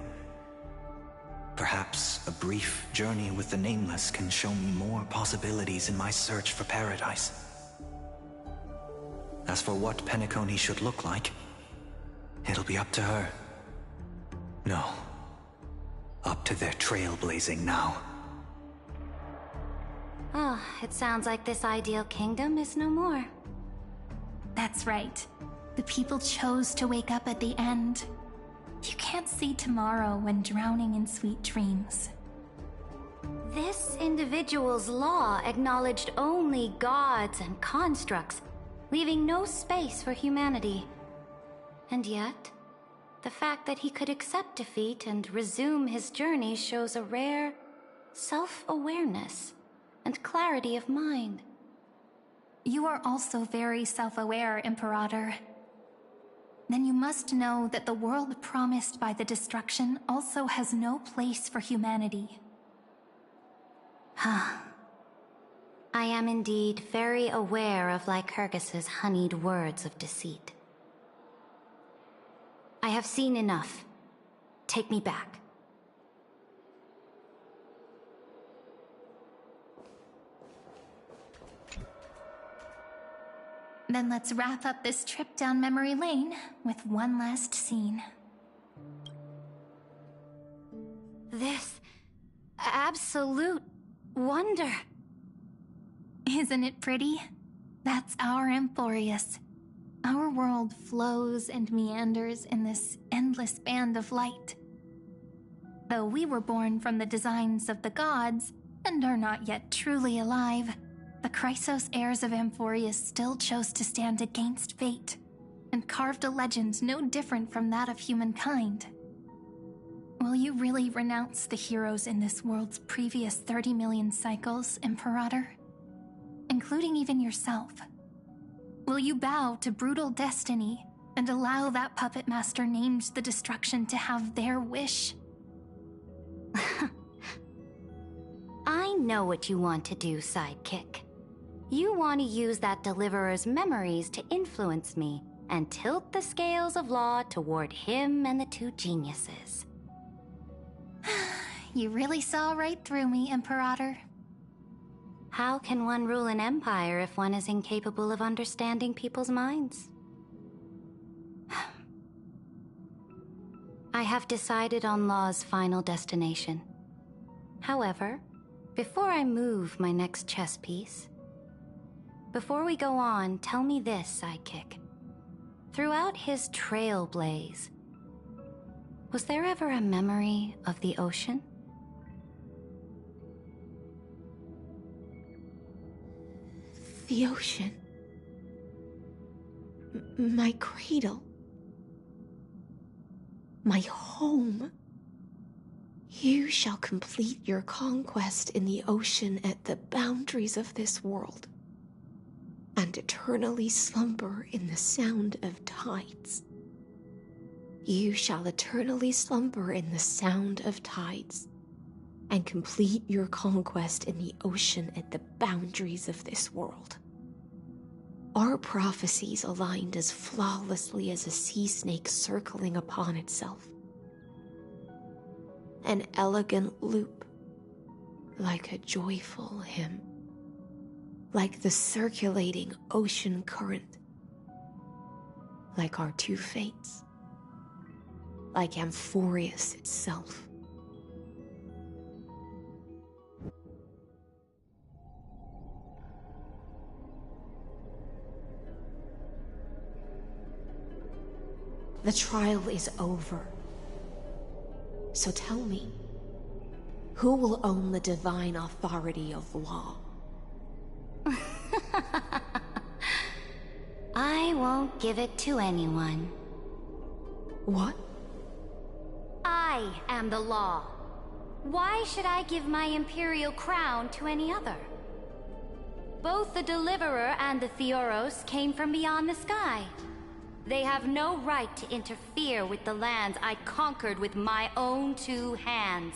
Perhaps a brief journey with the Nameless can show me more possibilities in my search for paradise. As for what Penacony should look like, it'll be up to her. No, up to their trailblazing now. Oh, it sounds like this ideal kingdom is no more. That's right. The people chose to wake up at the end. You can't see tomorrow when drowning in sweet dreams. This individual's law acknowledged only gods and constructs, leaving no space for humanity. And yet, the fact that he could accept defeat and resume his journey shows a rare self-awareness and clarity of mind. You are also very self-aware, Imperator. Then you must know that the world promised by the destruction also has no place for humanity. I am indeed very aware of Lycurgus's honeyed words of deceit. I have seen enough. Take me back. Then let's wrap up this trip down memory lane with one last scene. This absolute wonder. Isn't it pretty? That's our Amphorius. Our world flows and meanders in this endless band of light. Though we were born from the designs of the gods and are not yet truly alive, the Chrysos heirs of Amphorius still chose to stand against fate and carved a legend no different from that of humankind. Will you really renounce the heroes in this world's previous 30 million cycles, Imperator? Including even yourself. Will you bow to brutal destiny and allow that puppet master named the destruction to have their wish? I know what you want to do, sidekick. You want to use that deliverer's memories to influence me and tilt the scales of law toward him and the two geniuses. You really saw right through me, Imperator. How can one rule an empire if one is incapable of understanding people's minds? I have decided on Law's final destination. However, before I move my next chess piece, before we go on, tell me this, sidekick. Throughout his trailblaze, was there ever a memory of the ocean? The ocean. My cradle. My home. You shall complete your conquest in the ocean at the boundaries of this world. and eternally slumber in the sound of tides. You shall eternally slumber in the sound of tides, and complete your conquest in the ocean at the boundaries of this world. Our prophecies aligned as flawlessly as a sea snake circling upon itself. An elegant loop, like a joyful hymn, like the circulating ocean current, like our two fates, like Amphorius itself. The trial is over. So tell me, who will own the divine authority of law? I won't give it to anyone. What? I am the law. Why should I give my imperial crown to any other? Both the Deliverer and the Theoros came from beyond the sky. They have no right to interfere with the lands I conquered with my own two hands.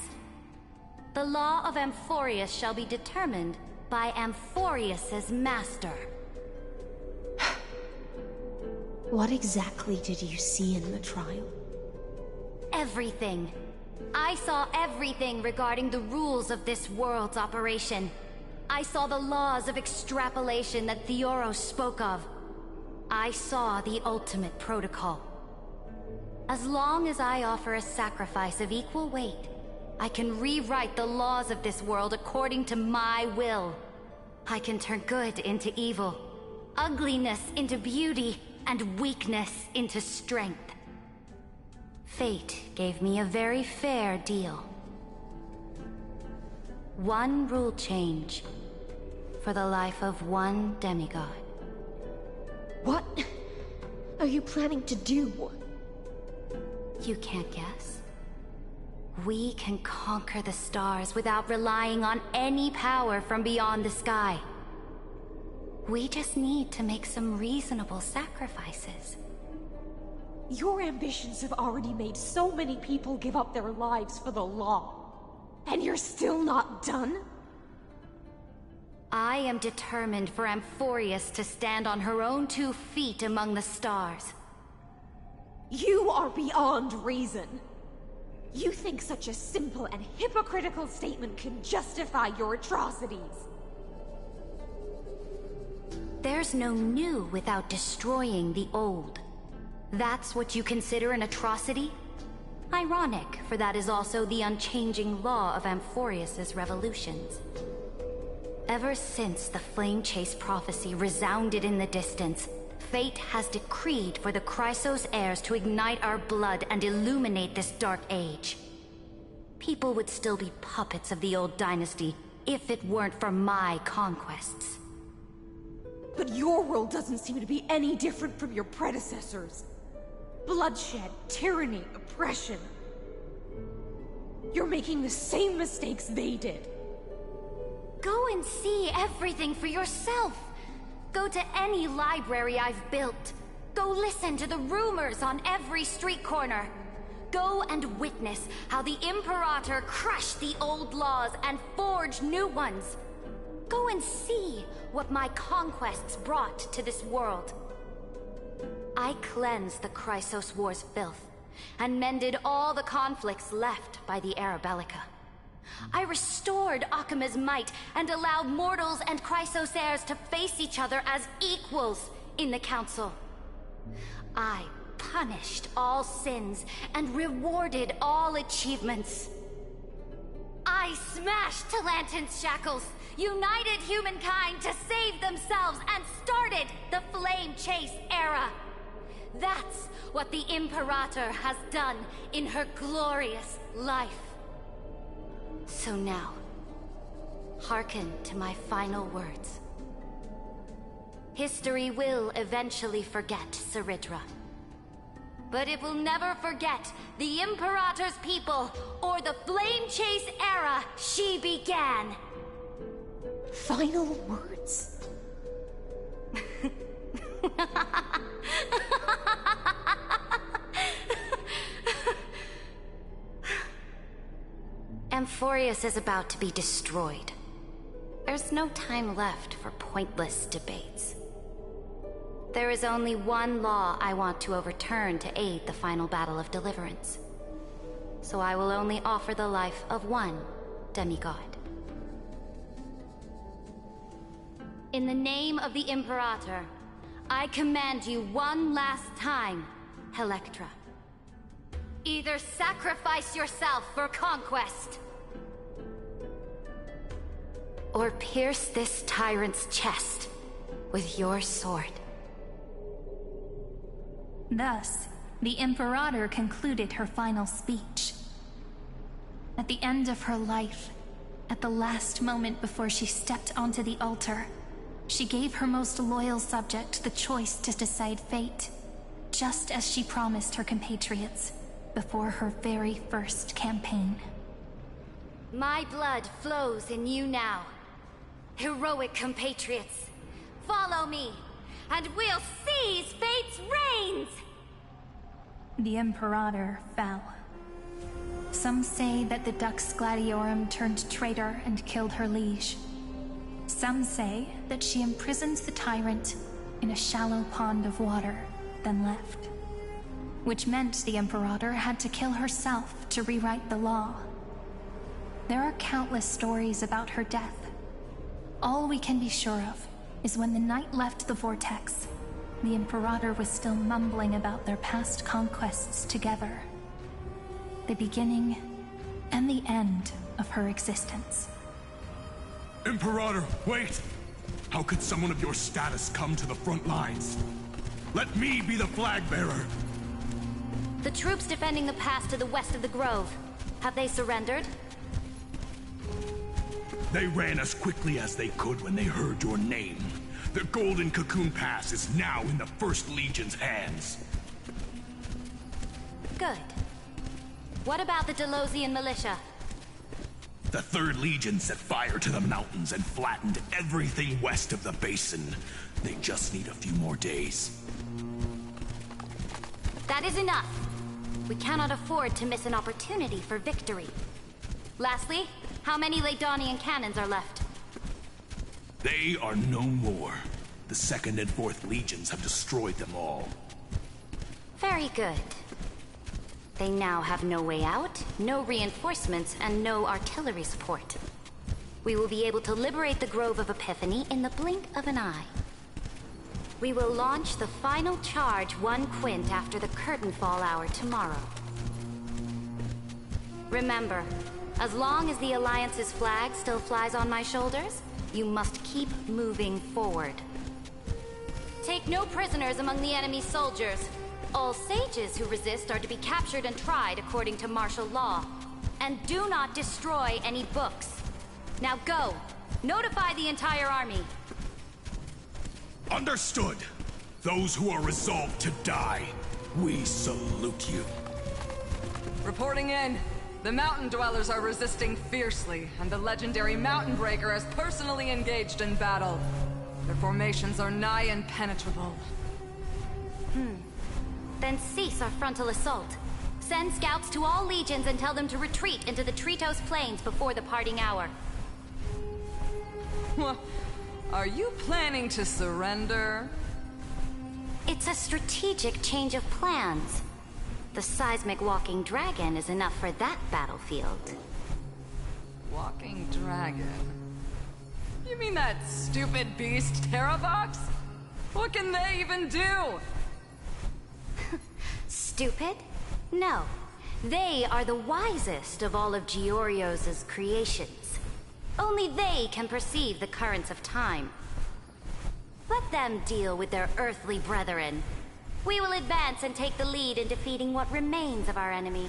The law of Amphorius shall be determined by Amphorius's master. What exactly did you see in the trial? Everything. I saw everything regarding the rules of this world's operation. I saw the laws of extrapolation that Theoros spoke of. I saw the ultimate protocol. As long as I offer a sacrifice of equal weight, I can rewrite the laws of this world according to my will. I can turn good into evil, ugliness into beauty, and weakness into strength. Fate gave me a very fair deal. One rule change for the life of one demigod. What are you planning to do? You can't guess. We can conquer the stars without relying on any power from beyond the sky. We just need to make some reasonable sacrifices. Your ambitions have already made so many people give up their lives for the law. And you're still not done? I am determined for Amphorius to stand on her own 2 feet among the stars. You are beyond reason. You think such a simple and hypocritical statement can justify your atrocities. There's no new without destroying the old. That's what you consider an atrocity? Ironic, for that is also the unchanging law of Amphorius's revolutions. Ever since the Flame Chase prophecy resounded in the distance, fate has decreed for the Chrysos heirs to ignite our blood and illuminate this dark age. People would still be puppets of the old dynasty if it weren't for my conquests. But your world doesn't seem to be any different from your predecessors. Bloodshed, tyranny, oppression. You're making the same mistakes they did. Go and see everything for yourself. Go to any library I've built. Go listen to the rumors on every street corner. Go and witness how the Imperator crushed the old laws and forged new ones. Go and see what my conquests brought to this world. I cleansed the Chrysos War's filth, and mended all the conflicts left by the Arabellica. I restored Akima's might, and allowed mortals and Chrysos heirs to face each other as equals in the Council. I punished all sins, and rewarded all achievements. I smashed Talantin's shackles, united humankind to save themselves, and started the Flame Chase era. That's what the Imperator has done in her glorious life. So now, hearken to my final words. History will eventually forget Ceridra. But it will never forget the Imperator's people, or the Flame Chase era she began. Final words? Amphorius is about to be destroyed. There's no time left for pointless debates. There is only one law I want to overturn to aid the final battle of deliverance. So I will only offer the life of one demigod. In the name of the Imperator, I command you one last time, Electra. Either sacrifice yourself for conquest, or pierce this tyrant's chest with your sword. Thus, the Imperator concluded her final speech. At the end of her life, at the last moment before she stepped onto the altar, she gave her most loyal subject the choice to decide fate, just as she promised her compatriots before her very first campaign. My blood flows in you now. Heroic compatriots, follow me, and we'll seize fate's reins! The Imperator fell. Some say that the Dux Gladiorum turned traitor and killed her liege. Some say that she imprisoned the tyrant in a shallow pond of water, then left. Which meant the Imperator had to kill herself to rewrite the law. There are countless stories about her death. All we can be sure of is when the Knight left the Vortex, the Imperator was still mumbling about their past conquests together. The beginning and the end of her existence. Imperator, wait! How could someone of your status come to the front lines? Let me be the flag bearer! The troops defending the pass to the west of the Grove, have they surrendered? They ran as quickly as they could when they heard your name. The Golden Cocoon Pass is now in the First Legion's hands. Good. What about the Delosian militia? The Third Legion set fire to the mountains and flattened everything west of the basin. They just need a few more days. That is enough. We cannot afford to miss an opportunity for victory. Lastly, how many Ladonian cannons are left? They are no more. The Second and Fourth Legions have destroyed them all. Very good. They now have no way out, no reinforcements, and no artillery support. We will be able to liberate the Grove of Epiphany in the blink of an eye. We will launch the final charge 1 quint after the curtain fall hour tomorrow. Remember, as long as the Alliance's flag still flies on my shoulders, you must keep moving forward. Take no prisoners among the enemy soldiers. All sages who resist are to be captured and tried according to martial law. And do not destroy any books. Now go. Notify the entire army. Understood. Those who are resolved to die, we salute you. Reporting in. The Mountain Dwellers are resisting fiercely, and the legendary Mountain Breaker has personally engaged in battle. Their formations are nigh impenetrable. Then cease our frontal assault. Send scouts to all legions and tell them to retreat into the Tritos Plains before the parting hour. Are you planning to surrender? It's a strategic change of plans. The seismic walking dragon is enough for that battlefield. Walking dragon? You mean that stupid beast, Terravox? What can they even do? Stupid? No. They are the wisest of all of Giorio's creations. Only they can perceive the currents of time. Let them deal with their earthly brethren. We will advance and take the lead in defeating what remains of our enemy.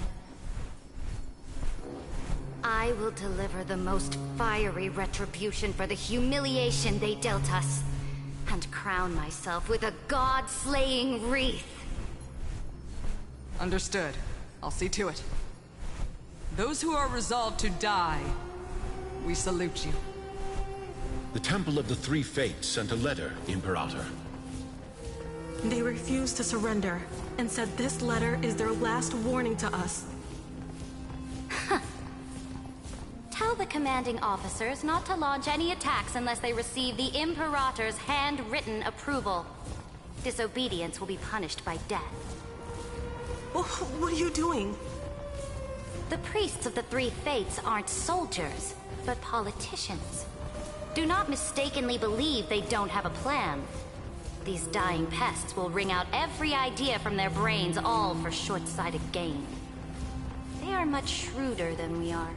I will deliver the most fiery retribution for the humiliation they dealt us, and crown myself with a god-slaying wreath. Understood. I'll see to it. Those who are resolved to die, we salute you. The Temple of the Three Fates sent a letter, Imperator. They refused to surrender, and said this letter is their last warning to us. Tell the commanding officers not to launch any attacks unless they receive the Imperator's handwritten approval. Disobedience will be punished by death. What are you doing? The priests of the Three Fates aren't soldiers, but politicians. Do not mistakenly believe they don't have a plan. These dying pests will wring out every idea from their brains, all for short-sighted gain. They are much shrewder than we are.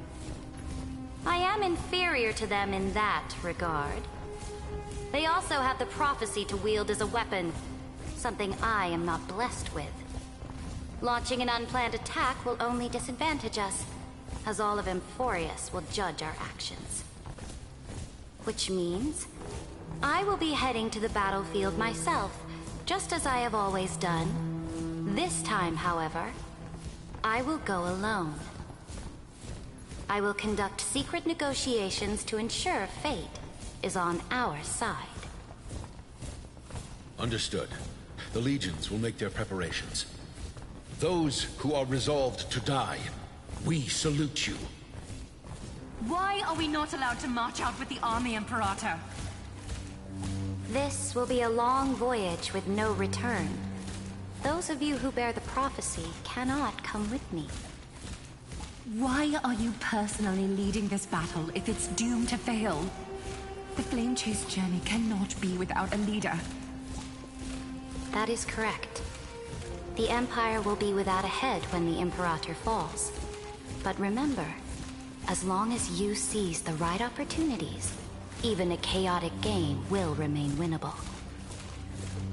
I am inferior to them in that regard. They also have the prophecy to wield as a weapon, something I am not blessed with. Launching an unplanned attack will only disadvantage us, as all of Amphorius will judge our actions. Which means I will be heading to the battlefield myself, just as I have always done. This time, however, I will go alone. I will conduct secret negotiations to ensure fate is on our side. Understood. The legions will make their preparations. Those who are resolved to die, we salute you. Why are we not allowed to march out with the army, Imperator? This will be a long voyage with no return. Those of you who bear the prophecy cannot come with me. Why are you personally leading this battle if it's doomed to fail? The Flame Chase journey cannot be without a leader. That is correct. The Empire will be without a head when the Imperator falls. But remember, as long as you seize the right opportunities, even a chaotic game will remain winnable.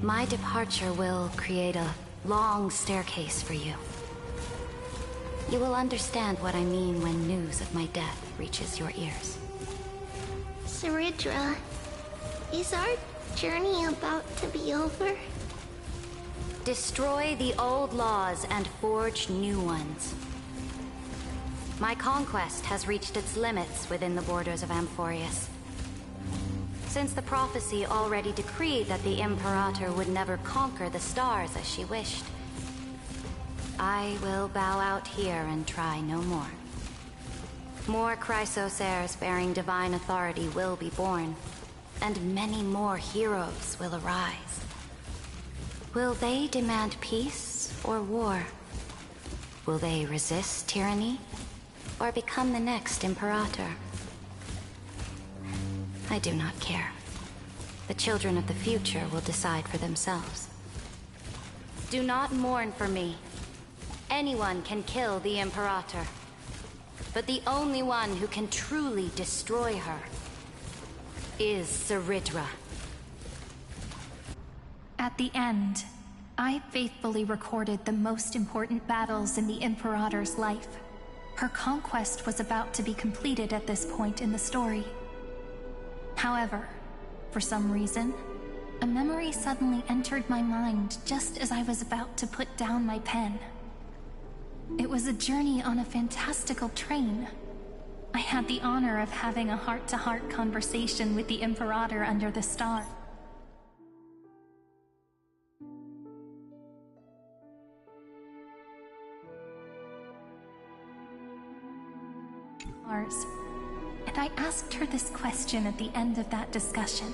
My departure will create a long staircase for you. You will understand what I mean when news of my death reaches your ears. Saridra, is our journey about to be over? Destroy the old laws and forge new ones. My conquest has reached its limits within the borders of Amphorius. Since the prophecy already decreed that the Imperator would never conquer the stars as she wished, I will bow out here and try no more. More Chrysosaurs bearing divine authority will be born, and many more heroes will arise. Will they demand peace or war? Will they resist tyranny or become the next Imperator? I do not care. The children of the future will decide for themselves. Do not mourn for me. Anyone can kill the Imperator, but the only one who can truly destroy her is Saridra. At the end, I faithfully recorded the most important battles in the Imperator's life. Her conquest was about to be completed at this point in the story. However, for some reason, a memory suddenly entered my mind just as I was about to put down my pen. It was a journey on a fantastical train. I had the honor of having a heart-to-heart conversation with the Imperator under the star. And I asked her this question at the end of that discussion.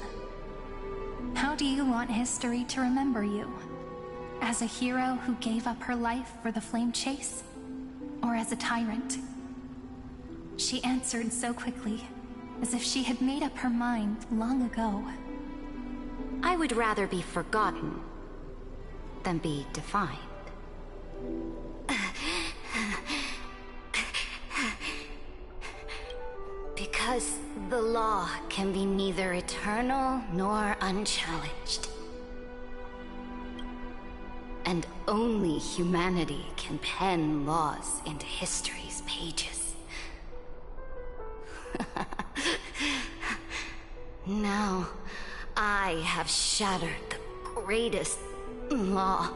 How do you want history to remember you? As a hero who gave up her life for the Flame Chase? Or as a tyrant? She answered so quickly, as if she had made up her mind long ago. I would rather be forgotten than be defined. Because the law can be neither eternal nor unchallenged. And only humanity can pen laws into history's pages. Now, I have shattered the greatest law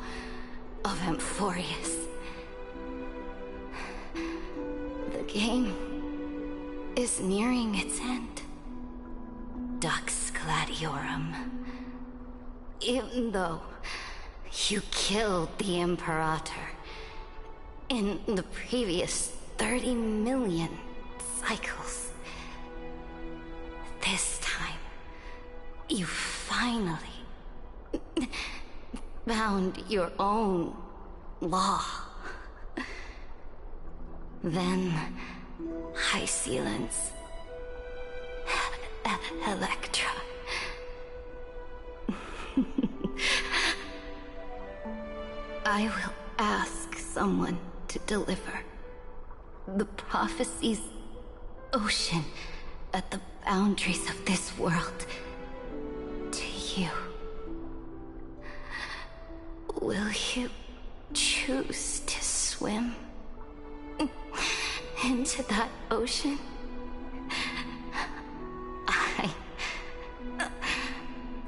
of Amphorius. The game is nearing its end. Dux Gladiorum. Even though You killed the Imperator. In the previous 30 million cycles. This time, you finally found your own law. Then, High Sealants, Electra. I will ask someone to deliver the prophecy's ocean at the boundaries of this world to you. Will you choose to swim into that ocean? I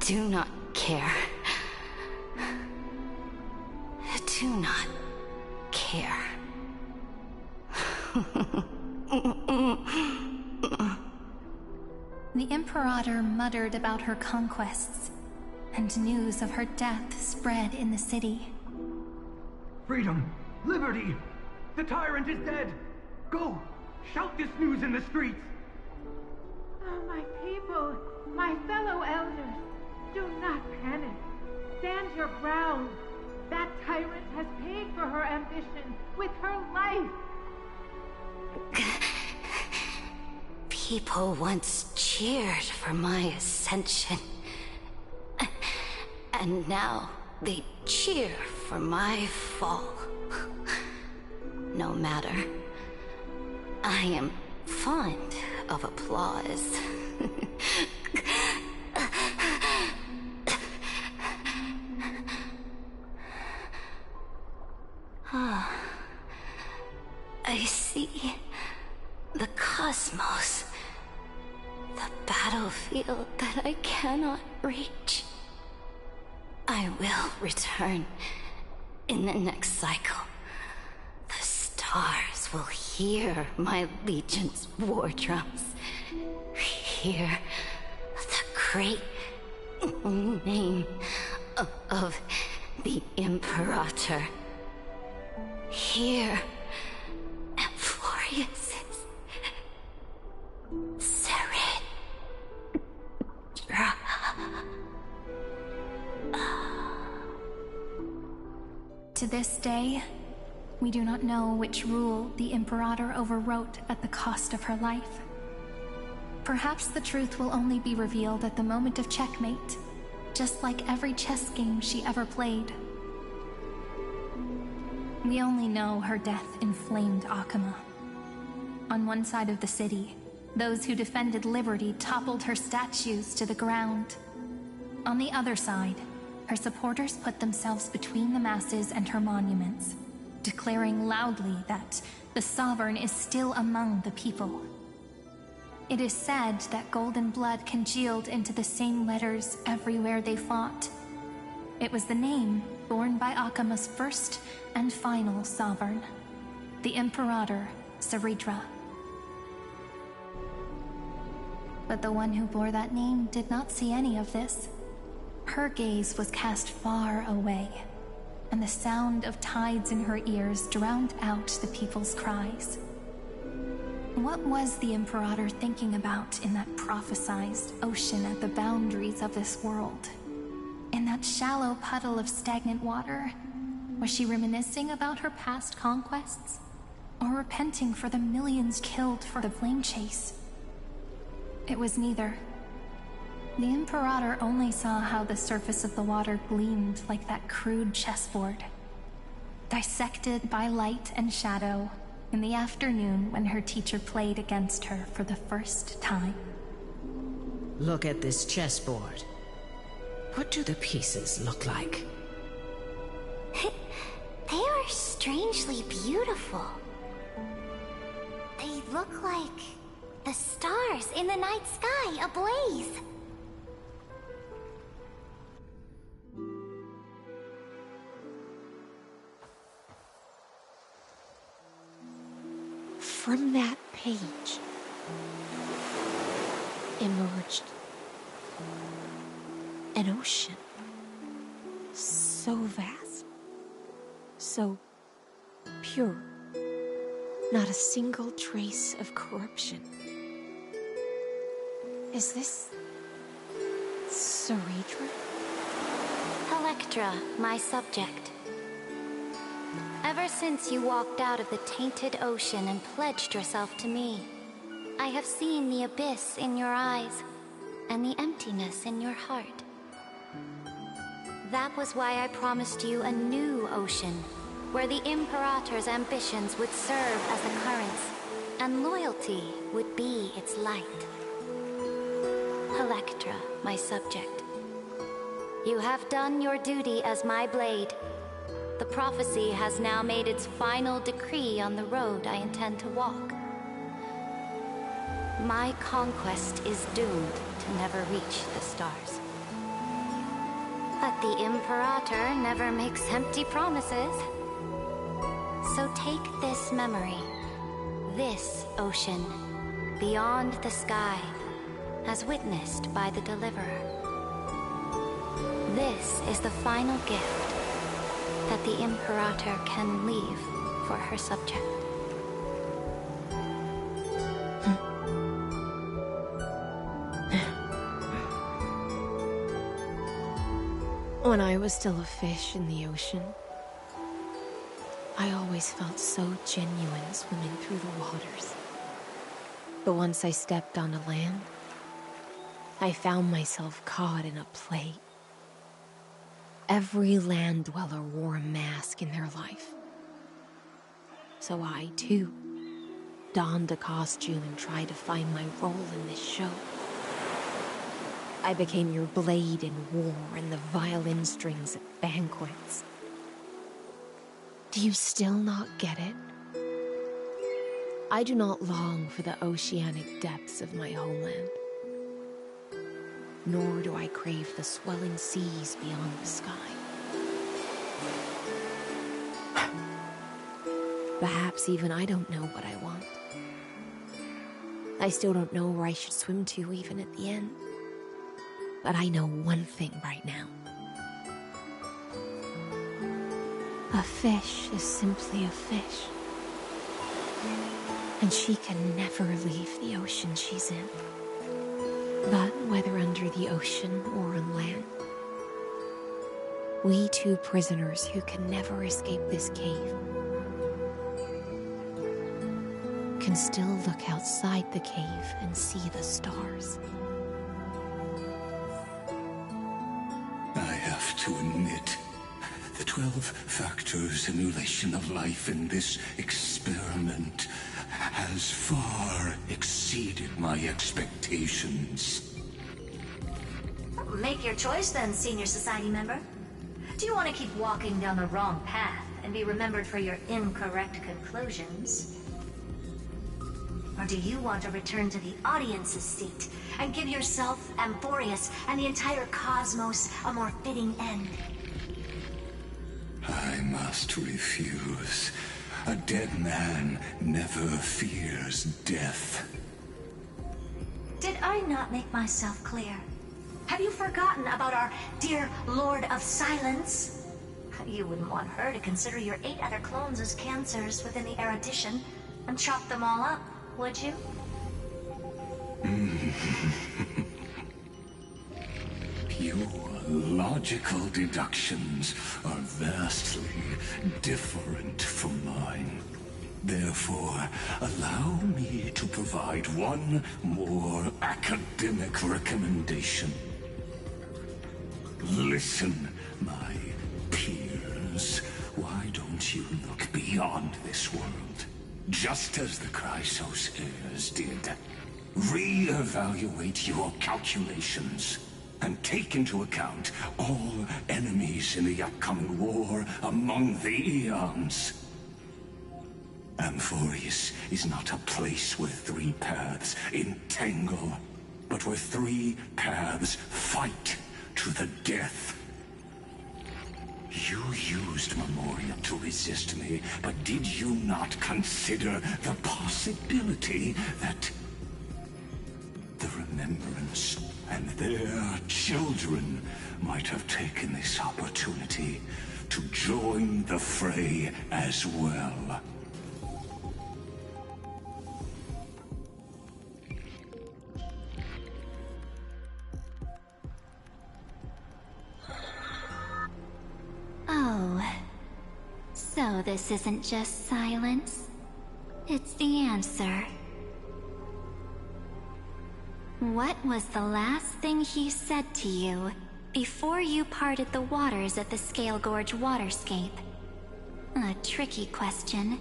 do not care. Do not care. The Imperator muttered about her conquests, and news of her death spread in the city. Freedom! Liberty! The tyrant is dead! Go! Shout this news in the streets! Oh, my people, my fellow elders, do not panic. Stand your ground. That tyrant has paid for her ambition with her life. People once cheered for my ascension. And now they cheer for my fall. No matter. I am fond of applause. I see the cosmos, the battlefield that I cannot reach. I will return in the next cycle. The stars will hear my legion's war drums. Hear the great name of the Imperator. Hear Amphorius's Serid. To this day, we do not know which rule the Imperator overwrote at the cost of her life. Perhaps the truth will only be revealed at the moment of checkmate, just like every chess game she ever played. We only know her death inflamed Akama. On one side of the city, those who defended liberty toppled her statues to the ground. On the other side, her supporters put themselves between the masses and her monuments, declaring loudly that the Sovereign is still among the people. It is said that golden blood congealed into the same letters everywhere they fought. It was the name borne by Akama's first and final sovereign, the Imperator Seridra. But the one who bore that name did not see any of this. Her gaze was cast far away, and the sound of tides in her ears drowned out the people's cries. What was the Imperator thinking about in that prophesized ocean at the boundaries of this world? In that shallow puddle of stagnant water, was she reminiscing about her past conquests? Or repenting for the millions killed for the flame chase? It was neither. The Imperator only saw how the surface of the water gleamed like that crude chessboard, dissected by light and shadow in the afternoon when her teacher played against her for the first time. Look at this chessboard. What do the pieces look like? They are strangely beautiful. They look like the stars in the night sky ablaze. From that page emerged an ocean so so vast, so pure. Not a single trace of corruption. Is this Ceredra? Electra, my subject. Ever since you walked out of the tainted ocean and pledged yourself to me, I have seen the abyss in your eyes and the emptiness in your heart. That was why I promised you a new ocean, where the Imperator's ambitions would serve as the currents, and loyalty would be its light. Electra, my subject. You have done your duty as my blade. The prophecy has now made its final decree on the road I intend to walk. My conquest is doomed to never reach the stars. But the Imperator never makes empty promises. So take this memory, this ocean, beyond the sky, as witnessed by the Deliverer. This is the final gift that the Imperator can leave for her subject. When I was still a fish in the ocean, I always felt so genuine swimming through the waters. But once I stepped onto land, I found myself caught in a play. Every land dweller wore a mask in their life. So I, too, donned a costume and tried to find my role in this show. I became your blade in war and the violin strings at banquets. Do you still not get it? I do not long for the oceanic depths of my homeland. Nor do I crave the swelling seas beyond the sky. Perhaps even I don't know what I want. I still don't know where I should swim to even at the end. But I know one thing right now. A fish is simply a fish. And she can never leave the ocean she's in. But whether under the ocean or on land, we two prisoners who can never escape this cave can still look outside the cave and see the stars. I have to admit, the 12-factor simulation of life in this experiment has far exceeded my expectations. Make your choice then, Senior Society member. Do you want to keep walking down the wrong path and be remembered for your incorrect conclusions? Or do you want to return to the audience's seat and give yourself, Amphorius, and the entire cosmos a more fitting end? I must refuse. A dead man never fears death. Did I not make myself clear? Have you forgotten about our dear Lord of Silence? You wouldn't want her to consider your 8 other clones as cancers within the erudition and chop them all up, would you? Your logical deductions are vastly different from mine. Therefore, allow me to provide one more academic recommendation. Listen, my peers. Why don't you look beyond this world? Just as the Chrysos heirs did. Re-evaluate your calculations. And take into account all enemies in the upcoming war among the eons. Amphorius is not a place where 3 paths entangle, but where 3 paths fight to the death. You used Memoria to resist me, but did you not consider the possibility that the Remembrance and their children might have taken this opportunity to join the fray as well. Oh. So this isn't just silence. It's the answer. What was the last thing he said to you before you parted the waters at the Scale Gorge waterscape? A tricky question,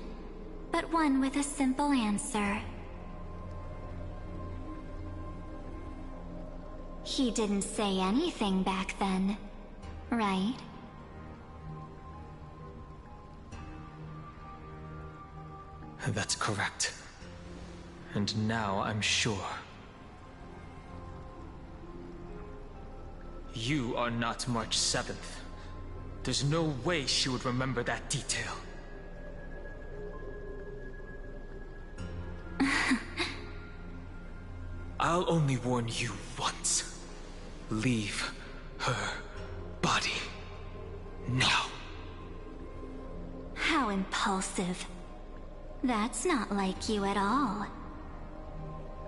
but one with a simple answer. He didn't say anything back then, right? That's correct. And now I'm sure. You are not March 7th. There's no way she would remember that detail. I'll only warn you once. Leave her body. Now. How impulsive. That's not like you at all.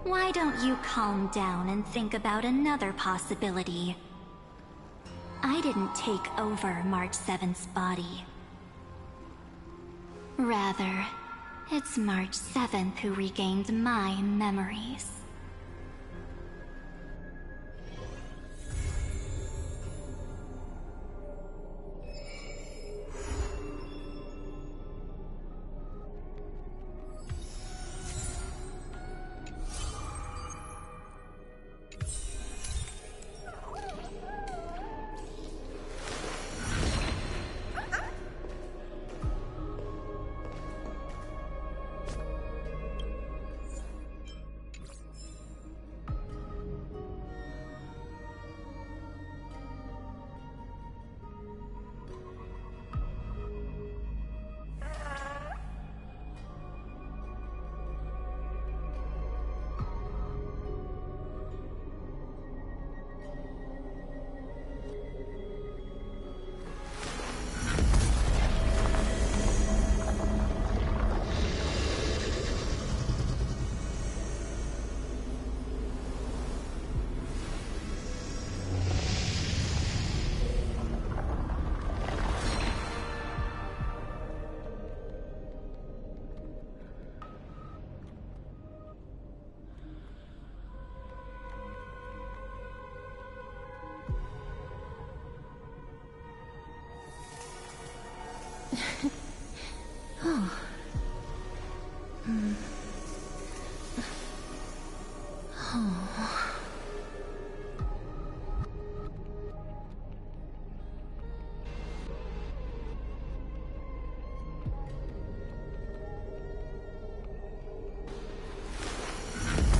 Why don't you calm down and think about another possibility? I didn't take over March 7th's body. Rather, it's March 7th who regained my memories. Oh.